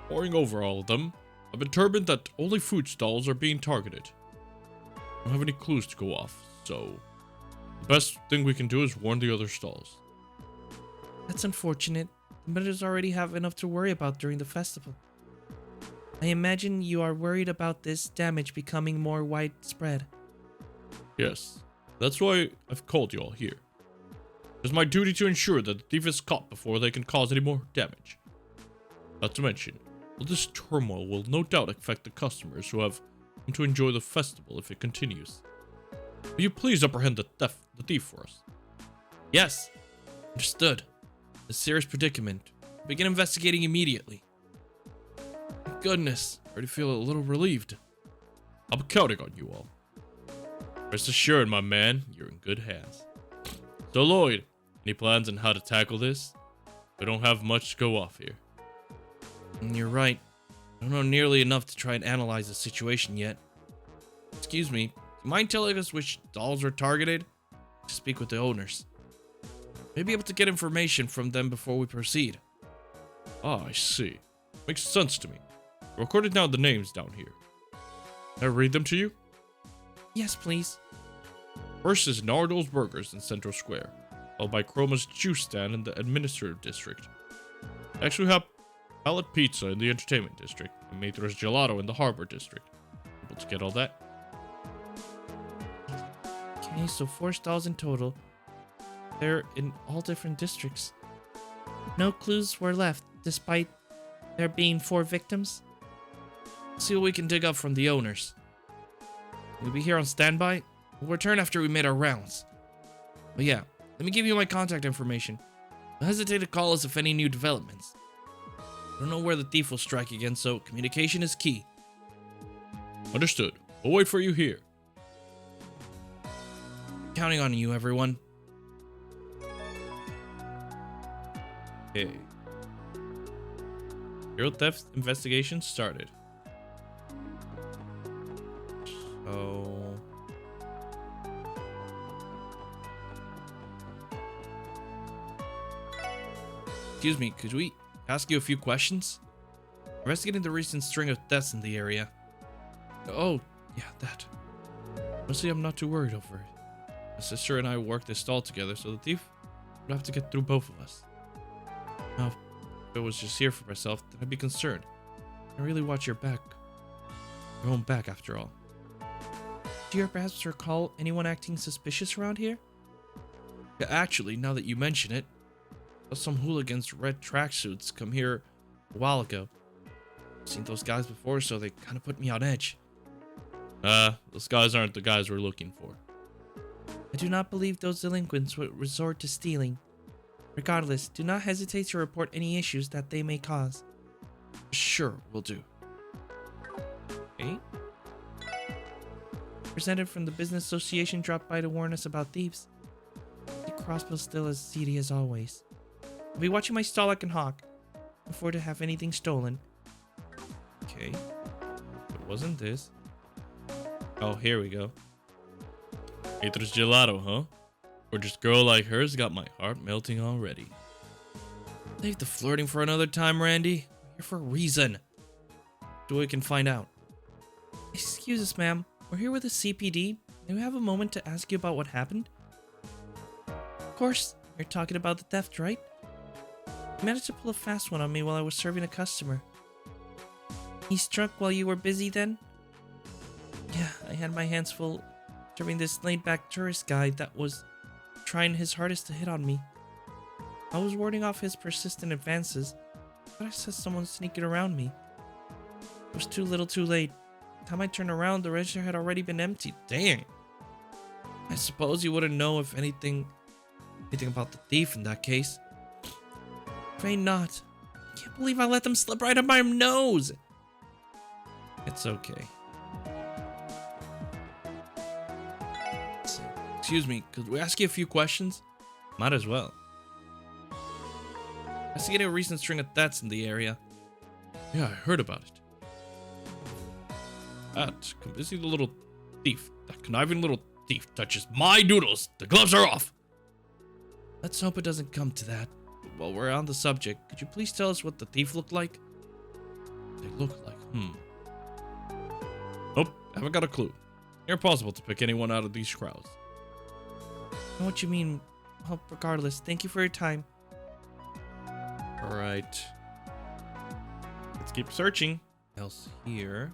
Speaker 2: poring over all of them, I've determined that only food stalls are being targeted. I don't have any clues to go off, so the best thing we can do is warn the other stalls.
Speaker 8: That's unfortunate. The members already have enough to worry about during the festival. I imagine you are worried about this damage becoming more widespread.
Speaker 2: Yes, that's why I've called you all here. It's my duty to ensure that the thief is caught before they can cause any more damage. Not to mention, all this turmoil will no doubt affect the customers who have come to enjoy the festival if it continues. Will you please apprehend the thief for us? Yes, understood. A serious predicament. Begin investigating immediately. Thank goodness, I already feel a little relieved. I'll be counting on you all. Rest assured, my man, you're in good hands. So Lloyd, any plans on how to tackle this? We don't have much to go off here. You're right. I don't know nearly enough to try and analyze the situation yet. Excuse me, do you mind telling us which stalls were targeted? To speak with the owners. Maybe able to get information from them before we proceed. Ah, I see. Makes sense to me. I recorded down the names down here. Can I read them to you?
Speaker 8: Yes, please.
Speaker 2: First is Nardo's Burgers in Central Square, followed by Chroma's Juice Stand in the Administrative District. Next we have Pallet Pizza in the Entertainment District, and Maitra's Gelato in the Harbor District. Able to get all that?
Speaker 8: Okay, so 4 stalls in total. They're in all different districts. No clues were left, despite there being 4 victims.
Speaker 2: See what we can dig up from the owners. We'll be here on standby. We'll return after we made our rounds. But yeah, let me give you my contact information. Don't hesitate to call us if any new developments. I don't know where the thief will strike again, so communication is key. Understood. We'll wait for you here. Counting on you, everyone. Okay. Hero theft investigation started. So... Excuse me, could we ask you a few questions? Investigating the recent string of deaths in the area. Oh, yeah, that. Honestly, I'm not too worried over it. My sister and I worked this stall together, so the thief would have to get through both of us. Now, if I was just here for myself, then I'd be concerned. I really watch your back. Your own back, after all.
Speaker 8: Do you perhaps recall anyone acting suspicious around here?
Speaker 2: Yeah, actually, now that you mention it, I saw some hooligans in red tracksuits come here a while ago. I've seen those guys before, so they kind of put me on edge. Those guys aren't the guys we're looking for.
Speaker 8: I do not believe those delinquents would resort to stealing. Regardless, do not hesitate to report any issues that they may cause.
Speaker 2: Sure, will do.
Speaker 8: Okay. Representative from the business association dropped by to warn us about thieves. The Crossbell's still as seedy as always. I'll be watching my stall like an hawk before to have anything stolen.
Speaker 2: Okay. It wasn't this. Oh, here we go. Haters gelato, huh? Or just girl like her's got my heart melting already. Save the flirting for another time, Randy. We're here for a reason. So we can find out.
Speaker 8: Excuse us, ma'am. We're here with the CPD. May we have a moment to ask you about what happened? Of course, you're talking about the theft, right? You managed to pull a fast one on me while I was serving a customer. He struck while you were busy then? Yeah, I had my hands full serving this laid-back tourist guy that was trying his hardest to hit on me. I was warding off his persistent advances, but I saw someone sneaking around me. It was too little too late. By the time I turned around, the register had already been emptied.
Speaker 2: Dang. I suppose you wouldn't know if anything about the thief in that case.
Speaker 8: Afraid not. I can't believe I let them slip right up my nose.
Speaker 2: It's okay. Excuse me, could we ask you a few questions? Might as well. Investigating a recent string of deaths in the area. Yeah, I heard about it. That busy little thief, that conniving little thief touches my noodles. The gloves are off. Let's hope it doesn't come to that. While we're on the subject, could you please tell us what the thief looked like? They look like, Nope, haven't got a clue. Impossible to pick anyone out of these crowds.
Speaker 8: I know what you mean. Well, regardless, thank you for your time.
Speaker 2: Alright. Let's keep searching. What else here?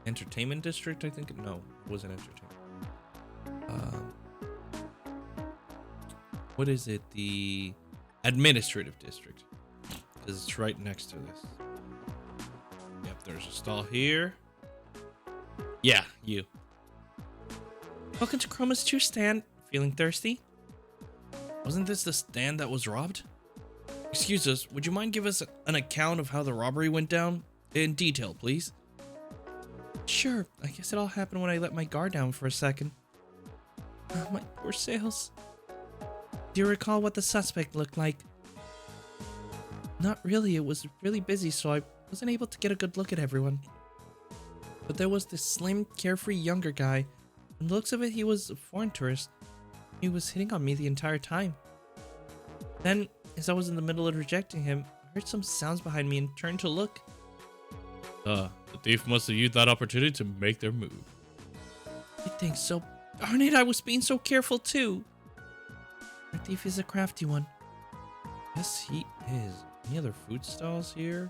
Speaker 2: Entertainment district, I think. No, it wasn't entertainment. What is it? The administrative district. Because it's right next to this. Yep, there's a stall here. Yeah, you.
Speaker 8: Welcome to Chroma's 2 stand. Feeling thirsty?
Speaker 2: Wasn't this the stand that was robbed? Excuse us, would you mind give us an account of how the robbery went down? In detail, please.
Speaker 8: Sure, I guess it all happened when I let my guard down for a second. My poor sales. Do you recall what the suspect looked like? Not really, it was really busy, so I wasn't able to get a good look at everyone. But there was this slim, carefree younger guy. From the looks of it, he was a foreign tourist. He was hitting on me the entire time. Then, as I was in the middle of rejecting him, I heard some sounds behind me and turned to look.
Speaker 2: The thief must have used that opportunity to make their move.
Speaker 8: I think so. Darn it, I was being so careful too. Our thief is a crafty one.
Speaker 2: Yes, he is. Any other food stalls here?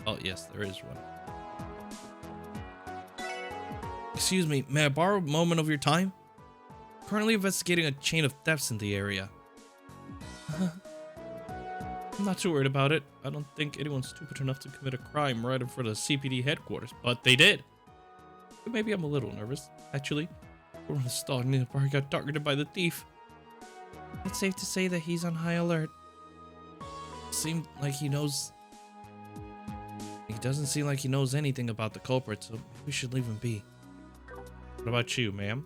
Speaker 2: Oh, yes, there is one. Excuse me, may I borrow a moment of your time? currently investigating a chain of thefts in the area. I'm not too worried about it. I don't think anyone's stupid enough to commit a crime right in front of the CPD headquarters, but they did. But maybe I'm a little nervous, actually. One of the stall near the bar got targeted by the thief. It's safe to say that he's on high alert. Seemed like he knows... He doesn't seem like he knows anything about the culprit, so maybe we should leave him be. What about you, ma'am?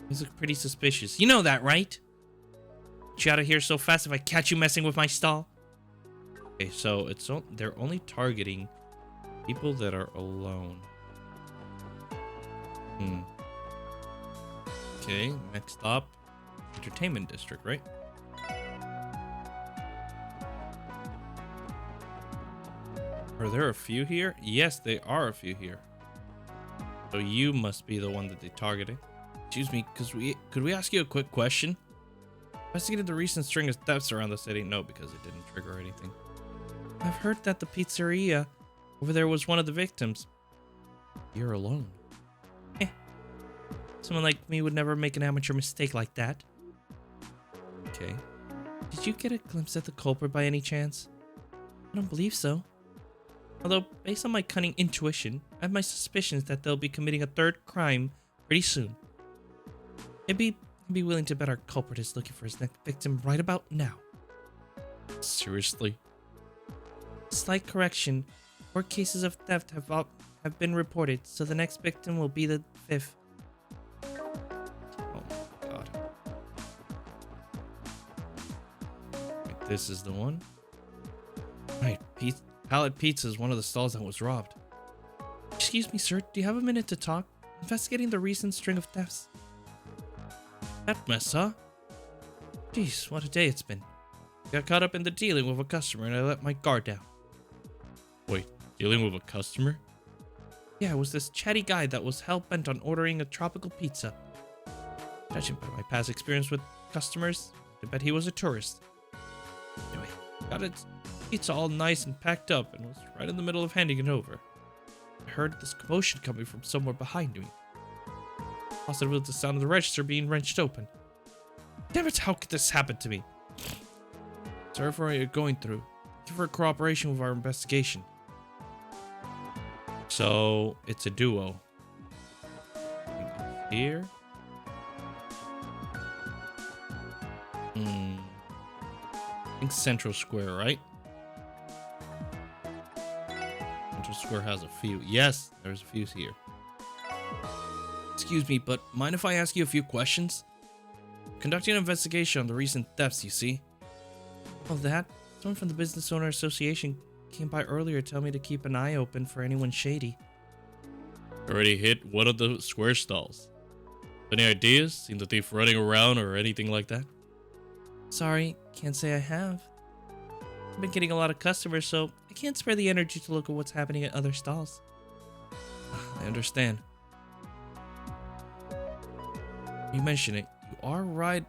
Speaker 2: These look pretty suspicious. You know that, right? Get you out of here so fast if I catch you messing with my stall. Okay, so they're only targeting people that are alone. Okay, next up, entertainment district, right? Are there a few here? Yes, there are a few here. So you must be the one that they targeted. Excuse me, could we ask you a quick question? Investigated the recent string of thefts around the city. No, because it didn't trigger anything. I've heard that the pizzeria over there was one of the victims. You're alone. Someone like me would never make an amateur mistake like that. Okay. Did you get a glimpse at the culprit by any chance? I don't believe so. Although, based on my cunning intuition, I have my suspicions that they'll be committing a third crime pretty soon. I'd be willing to bet our culprit is looking for his next victim right about now. Seriously? Slight correction. 4 cases of theft have been reported, so the next victim will be the 5th. Oh my god. Right, this is the one. Right, Pallet Pizza is one of the stalls that was robbed. Excuse me, sir, do you have a minute to talk? Investigating the recent string of thefts. That mess, huh? Jeez, what a day it's been. Got caught up in the dealing with a customer and I let my guard down. Wait, dealing with a customer? Yeah, it was this chatty guy that was hell-bent on ordering a tropical pizza. Judging by my past experience with customers, I bet he was a tourist. Anyway, got it. Pizza all nice and packed up and was right in the middle of handing it over. I heard this commotion coming from somewhere behind me. Positive with the sound of the register being wrenched open. Damn it, how could this happen to me? Sorry for what you're going through. Thank you for cooperation with our investigation. So, it's a duo. Here. I think Central Square, right? Central Square has a few. Yes, there's a few here. Excuse me, but mind if I ask you a few questions? Conducting an investigation on the recent thefts, you see. All that, someone from the Business Owner Association came by earlier to tell me to keep an eye open for anyone shady. Already hit one of the square stalls. Any ideas? Seen the thief running around or anything like that? Sorry, can't say I have. I've been getting a lot of customers, so I can't spare the energy to look at what's happening at other stalls. I understand. You mention it. You are right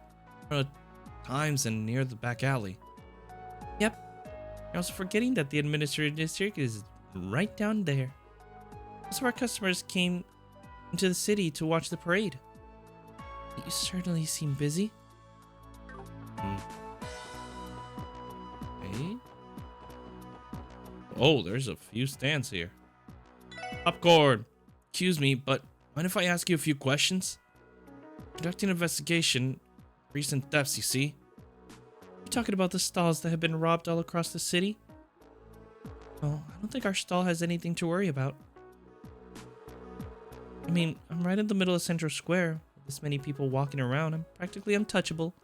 Speaker 2: times and near the back alley. Yep. You're also forgetting that the administrative district is right down there. Most of our customers came into the city to watch the parade. You certainly seem busy. Okay. Oh, there's a few stands here. Popcorn. Excuse me, but mind if I ask you a few questions? Conducting an investigation. Recent thefts, you see. You're talking about the stalls that have been robbed all across the city? Well, I don't think our stall has anything to worry about. I mean, I'm right in the middle of Central Square. With this many people walking around, I'm practically untouchable.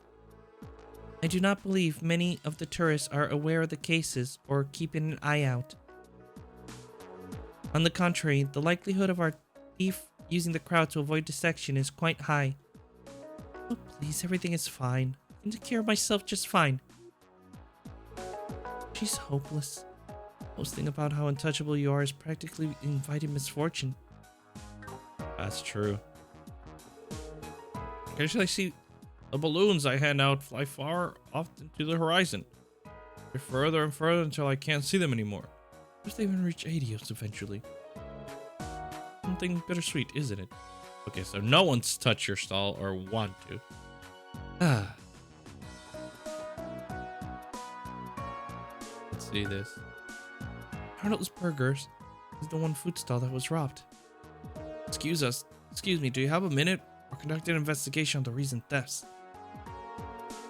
Speaker 2: I do not believe many of the tourists are aware of the cases or keeping an eye out. On the contrary, the likelihood of our thief using the crowd to avoid detection is quite high. Oh, please, everything is fine. I can take care of myself just fine. She's hopeless. Boasting about how untouchable you are is practically inviting misfortune. That's true. Occasionally I see the balloons I hand out fly far off into the horizon. They're further and further until I can't see them anymore. Perhaps they even reach Adios eventually. Something bittersweet, isn't it? Okay, so no one's touched your stall or want to. Ah. Let's see this. Arnold's Burgers is the one food stall that was robbed. Excuse me, do you have a minute? We're conducting an investigation on the recent thefts.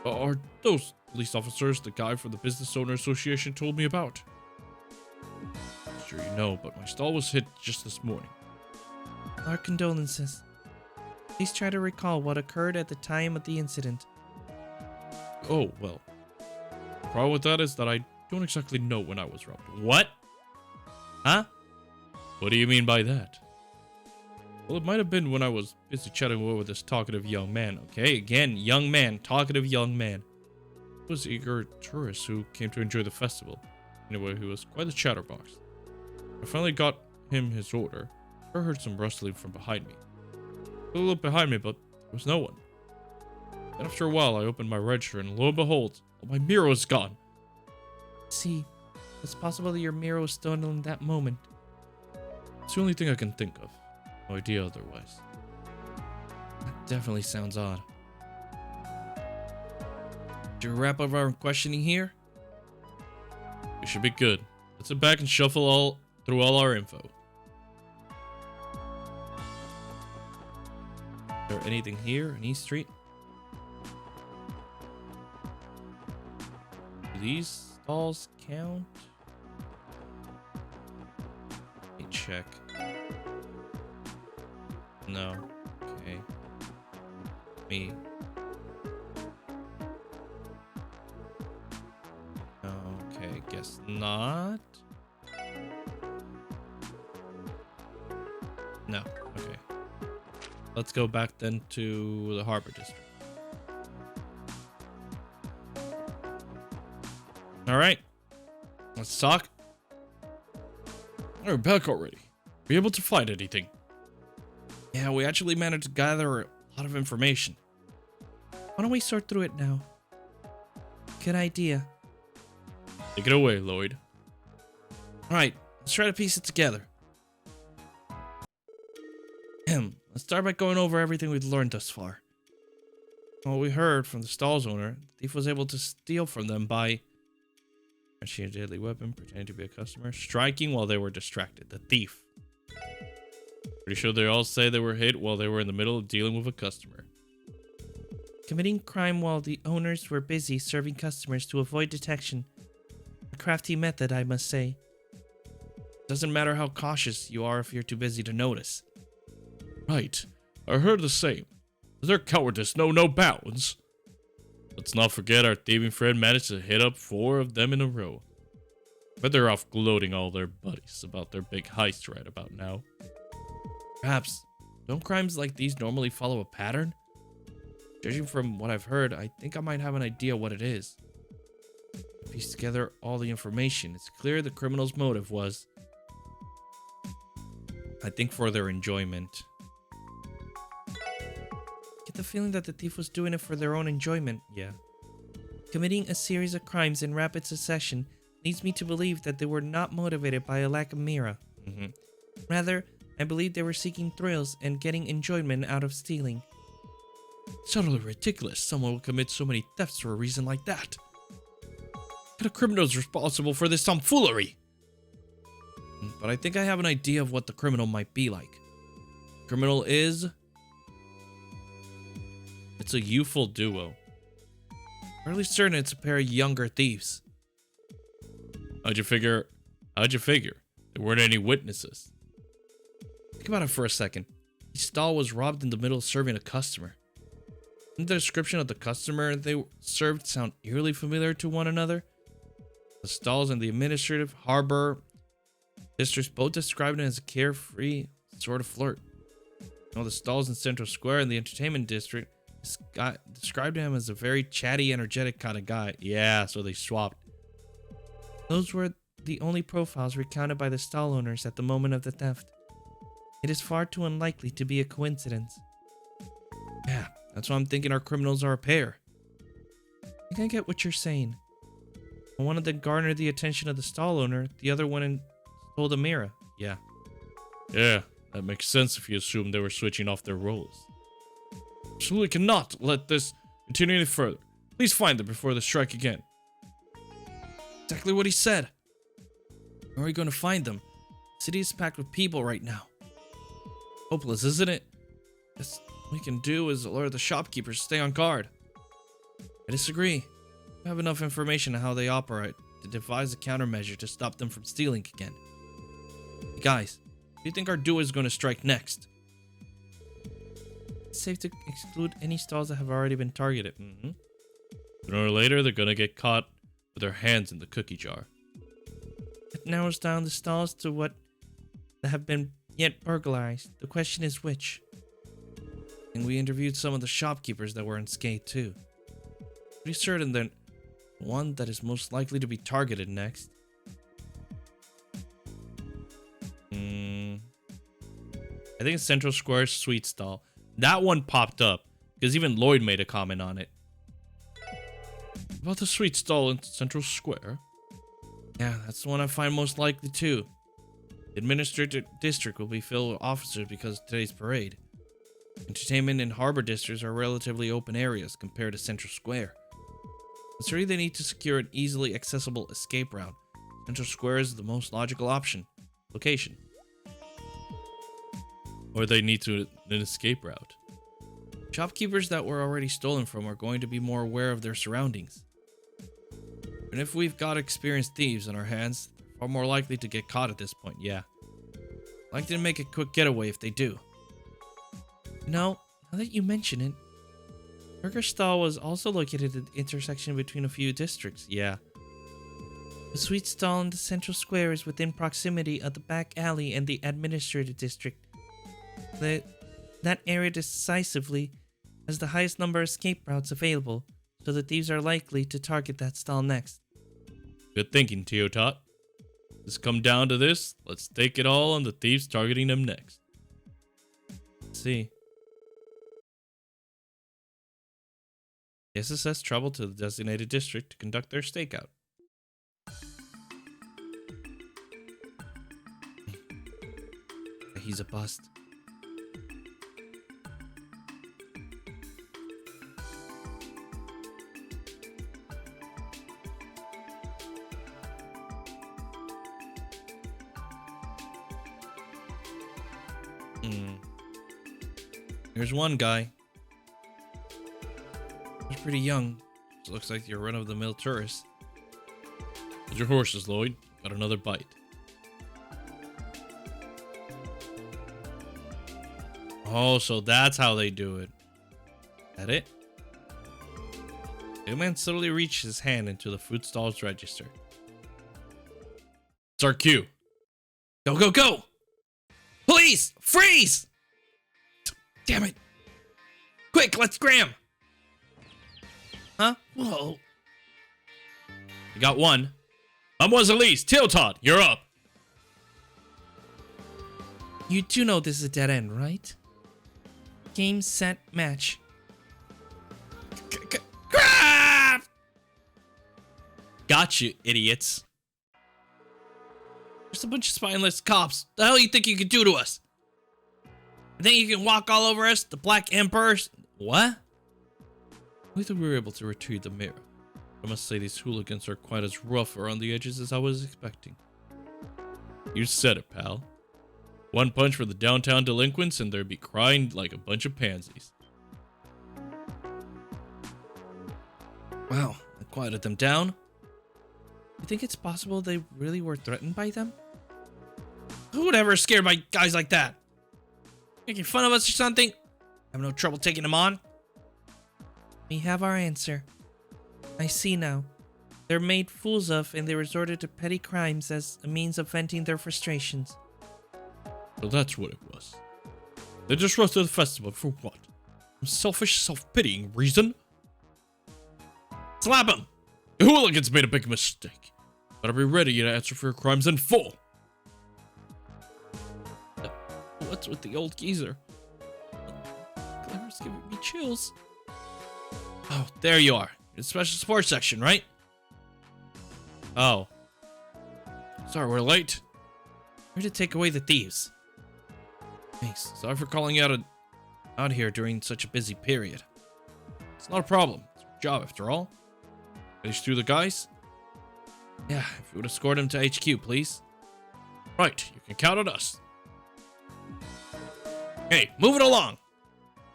Speaker 2: Are those police officers the guy from the Business Owner Association told me about? Sure you know, but my stall was hit just this morning.
Speaker 8: Our condolences. Please try to recall what occurred at the time of the incident.
Speaker 2: Oh, well. The problem with that is that I don't exactly know when I was robbed. What? Huh? What do you mean by that? Well, it might have been when I was busy chatting away with this talkative young man, okay? Again, young man, talkative young man. He was eager tourist who came to enjoy the festival. Anyway, he was quite a chatterbox. I finally got him his order. I heard some rustling from behind me. I looked behind me, but there was no one. Then after a while, I opened my register, and lo and behold, all my mirror was gone.
Speaker 8: See, it's possible that your mirror was stolen in that moment.
Speaker 2: It's the only thing I can think of. No idea otherwise.
Speaker 8: That definitely sounds odd. To wrap up our questioning here,
Speaker 2: We should be good. Let's sit back and shuffle through all our info.
Speaker 8: is there anything here in East Street? Do these stalls count? Let me check. No. Okay. Me. Okay, guess not. No. Okay. Let's go back then to the Harbor District. All right. Let's talk.
Speaker 2: We're back already. Were you able to find anything?
Speaker 8: Yeah, we actually managed to gather a lot of information. Why don't we sort through it now? Good idea.
Speaker 2: Take it away, Lloyd.
Speaker 8: Alright, let's try to piece it together. Let's start by going over everything we've learned thus far. What we heard from the stall's owner, the thief was able to steal from them by she a deadly weapon, pretending to be a customer, striking while they were distracted. The thief.
Speaker 2: Pretty sure they all say they were hit while they were in the middle of dealing with a customer.
Speaker 8: Committing crime while the owners were busy serving customers to avoid detection. A crafty method, I must say. Doesn't matter how cautious you are if you're too busy to notice.
Speaker 2: Right. I heard the same. Their cowardice know no bounds. Let's not forget our thieving friend managed to hit up 4 of them in a row. But they're off gloating all their buddies about their big heist right about now.
Speaker 8: Perhaps. Don't crimes like these normally follow a pattern? Judging from what I've heard, I think I might have an idea what it is. Piece together all the information. It's clear the criminal's motive was, I think, for their enjoyment. Get the feeling that the thief was doing it for their own enjoyment.
Speaker 2: Yeah.
Speaker 8: Committing a series of crimes in rapid succession leads me to believe that they were not motivated by a lack of mira. Rather, I believe they were seeking thrills and getting enjoyment out of stealing.
Speaker 2: It's utterly ridiculous someone will commit so many thefts for a reason like that. What kind of criminal is responsible for this tomfoolery?
Speaker 8: But I think I have an idea of what the criminal might be like. Criminal is...
Speaker 2: It's a youthful duo.
Speaker 8: Fairly certain it's a pair of younger thieves.
Speaker 2: How'd you figure? There weren't any witnesses.
Speaker 8: Think about it for a second. The stall was robbed in the middle of serving a customer. Didn't the description of the customer they served sound eerily familiar to one another? The stalls in the administrative harbor districts both described him as a carefree sort of flirt. While the stalls in Central Square in the entertainment district described him as a very chatty, energetic kind of guy.
Speaker 2: Yeah, so they swapped.
Speaker 8: Those were the only profiles recounted by the stall owners at the moment of the theft. It is far too unlikely to be a coincidence. Yeah, that's why I'm thinking our criminals are a pair. I think I get what you're saying. One of them garnered the attention of the stall owner, the other one stole the mirror.
Speaker 2: Yeah, That makes sense if you assume they were switching off their roles. Absolutely cannot let this continue any further. Please find them before they strike again. Exactly what he said. Where are we going to find them? The city is packed with people right now. Hopeless, isn't it? Best we can do is alert the shopkeepers to stay on guard. I disagree. We have enough information on how they operate to devise a countermeasure to stop them from stealing again. Hey guys, do you think our duo is going to strike next? It's safe to exclude any stalls that have already been targeted. Sooner or later, they're going to get caught with their hands in the cookie jar. It narrows down the stalls to what that have been yet burglarized. The question is which. And we interviewed some of the shopkeepers that were unscathed too. Pretty certain that one that is most likely to be targeted next. I think it's Central Square's sweet stall. That one popped up because even Lloyd made a comment on it. About the sweet stall in Central Square? Yeah, that's the one I find most likely too. The administrative district will be filled with officers because of today's parade. Entertainment and harbor districts are relatively open areas compared to Central Square. Considering they need to secure an easily accessible escape route, Central Square is the most logical location. Or they need an escape route. Shopkeepers that were already stolen from are going to be more aware of their surroundings. And if we've got experienced thieves on our hands, they're far more likely to get caught at this point, yeah. Likely to make a quick getaway if they do. Now that you mention it, Burger Stall was also located at the intersection between a few districts, yeah. The sweet stall in the Central Square is within proximity of the back alley and the administrative district. That area decisively has the highest number of escape routes available, so the thieves are likely to target that stall next. Good thinking, Teotot. Let's come down to this. Let's stake it all on the thieves targeting them next. Let's see. The SSS traveled to the designated district to conduct their stakeout. He's a bust. Here's one guy. He's pretty young. Just looks like you're run-of-the-mill tourist. Hold your horses, Lloyd. Got another bite. Oh, so that's how they do it. Is that it? The man suddenly reached his hand into the food stall's register. It's our cue. Go, go, go! Please! Freeze! Damn it! Quick, let's scram! Huh? Whoa. You got one. Elise, Tiltot, you're up. You do know this is a dead end, right? Game, set, match. Crap! Got you, idiots. There's a bunch of spineless cops. The hell you think you can do to us? You think you can walk all over us? The Black Emperors? What? We thought we were able to retrieve the mirror. I must say these hooligans are quite as rough around the edges as I was expecting. You said it, pal. One punch for the downtown delinquents and they'd be crying like a bunch of pansies. Wow, I quieted them down. You think it's possible they really were threatened by them? Who would ever scared by guys like that? Making fun of us or something? Have no trouble taking them on? We have our answer. I see now. They're made fools of and they resorted to petty crimes as a means of venting their frustrations. So that's what it was. They disrupted the festival for what? Some selfish, self-pitying reason? Slap him! The hooligans made a big mistake. Better be ready to answer for your crimes in full. What's with the old geezer? Clever's giving me chills. Oh, there you are. It's special sports section, right? Oh. Sorry, we're late. We're to take away the thieves. Thanks. Sorry for calling you out here during such a busy period. It's not a problem. It's our job after all. Finish through the guys? Yeah, if you would escort him to HQ, please. Right, you can count on us. Hey, move it along!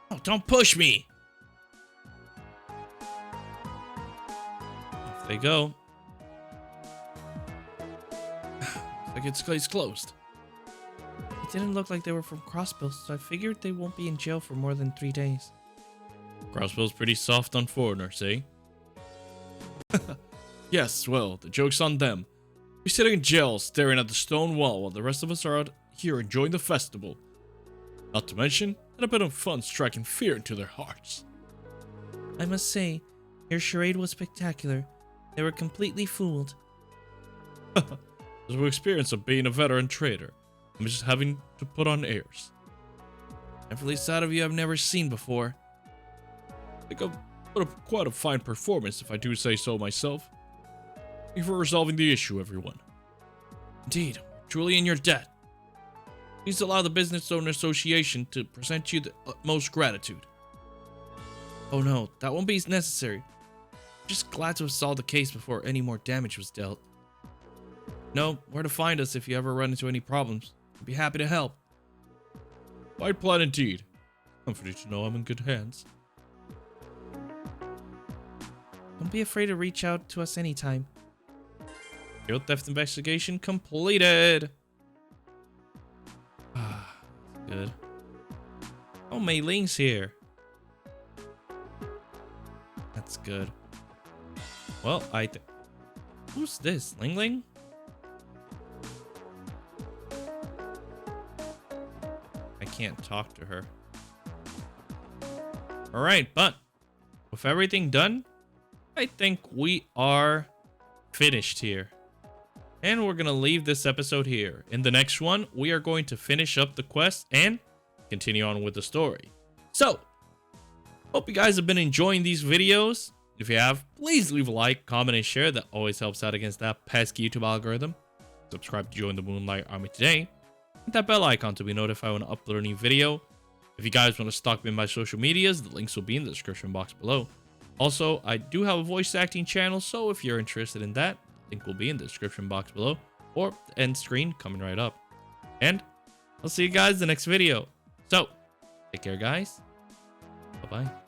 Speaker 2: Oh, don't push me! Off they go. Looks like it's closed.
Speaker 8: It didn't look like they were from Crossbell, so I figured they won't be in jail for more than 3 days.
Speaker 2: Crossbell's pretty soft on foreigners, eh? Yes, well, the joke's on them. We're sitting in jail staring at the stone wall while the rest of us are out here enjoying the festival. Not to mention, and a bit of fun striking fear into their hearts.
Speaker 8: I must say, your charade was spectacular. They were completely fooled.
Speaker 2: There's no experience of being a veteran trader. I'm just having to put on airs.
Speaker 8: Definitely side of you I've never seen before.
Speaker 2: I think I've put up quite a fine performance, if I do say so myself. Thank you for resolving the issue, everyone.
Speaker 8: Indeed, truly in your debt. Please allow the Business Owner Association to present you the utmost gratitude. Oh no, that won't be necessary. Just glad to have solved the case before any more damage was dealt. Know where to find us if you ever run into any problems. I'd be happy to help.
Speaker 2: Fine plan indeed. Comforting to know I'm in good hands.
Speaker 8: Don't be afraid to reach out to us anytime.
Speaker 2: Field theft investigation completed.
Speaker 8: Ah,
Speaker 2: good. Oh, Mei Ling's here.
Speaker 8: that's good.
Speaker 2: Well, who's this? Ling Ling? I can't talk to her. Alright, but with everything done, I think we are finished here. And we're going to leave this episode here. In the next one, we are going to finish up the quest and continue on with the story. So, hope you guys have been enjoying these videos. If you have, please leave a like, comment, and share. That always helps out against that pesky YouTube algorithm. Subscribe to join the Moonlight Army today. Hit that bell icon to be notified when I upload a new video. If you guys want to stalk me on my social medias, the links will be in the description box below. Also, I do have a voice acting channel, so if you're interested in that, the link will be in the description box below, or the end screen coming right up. And I'll see you guys in the next video. So, take care, guys. Bye-bye.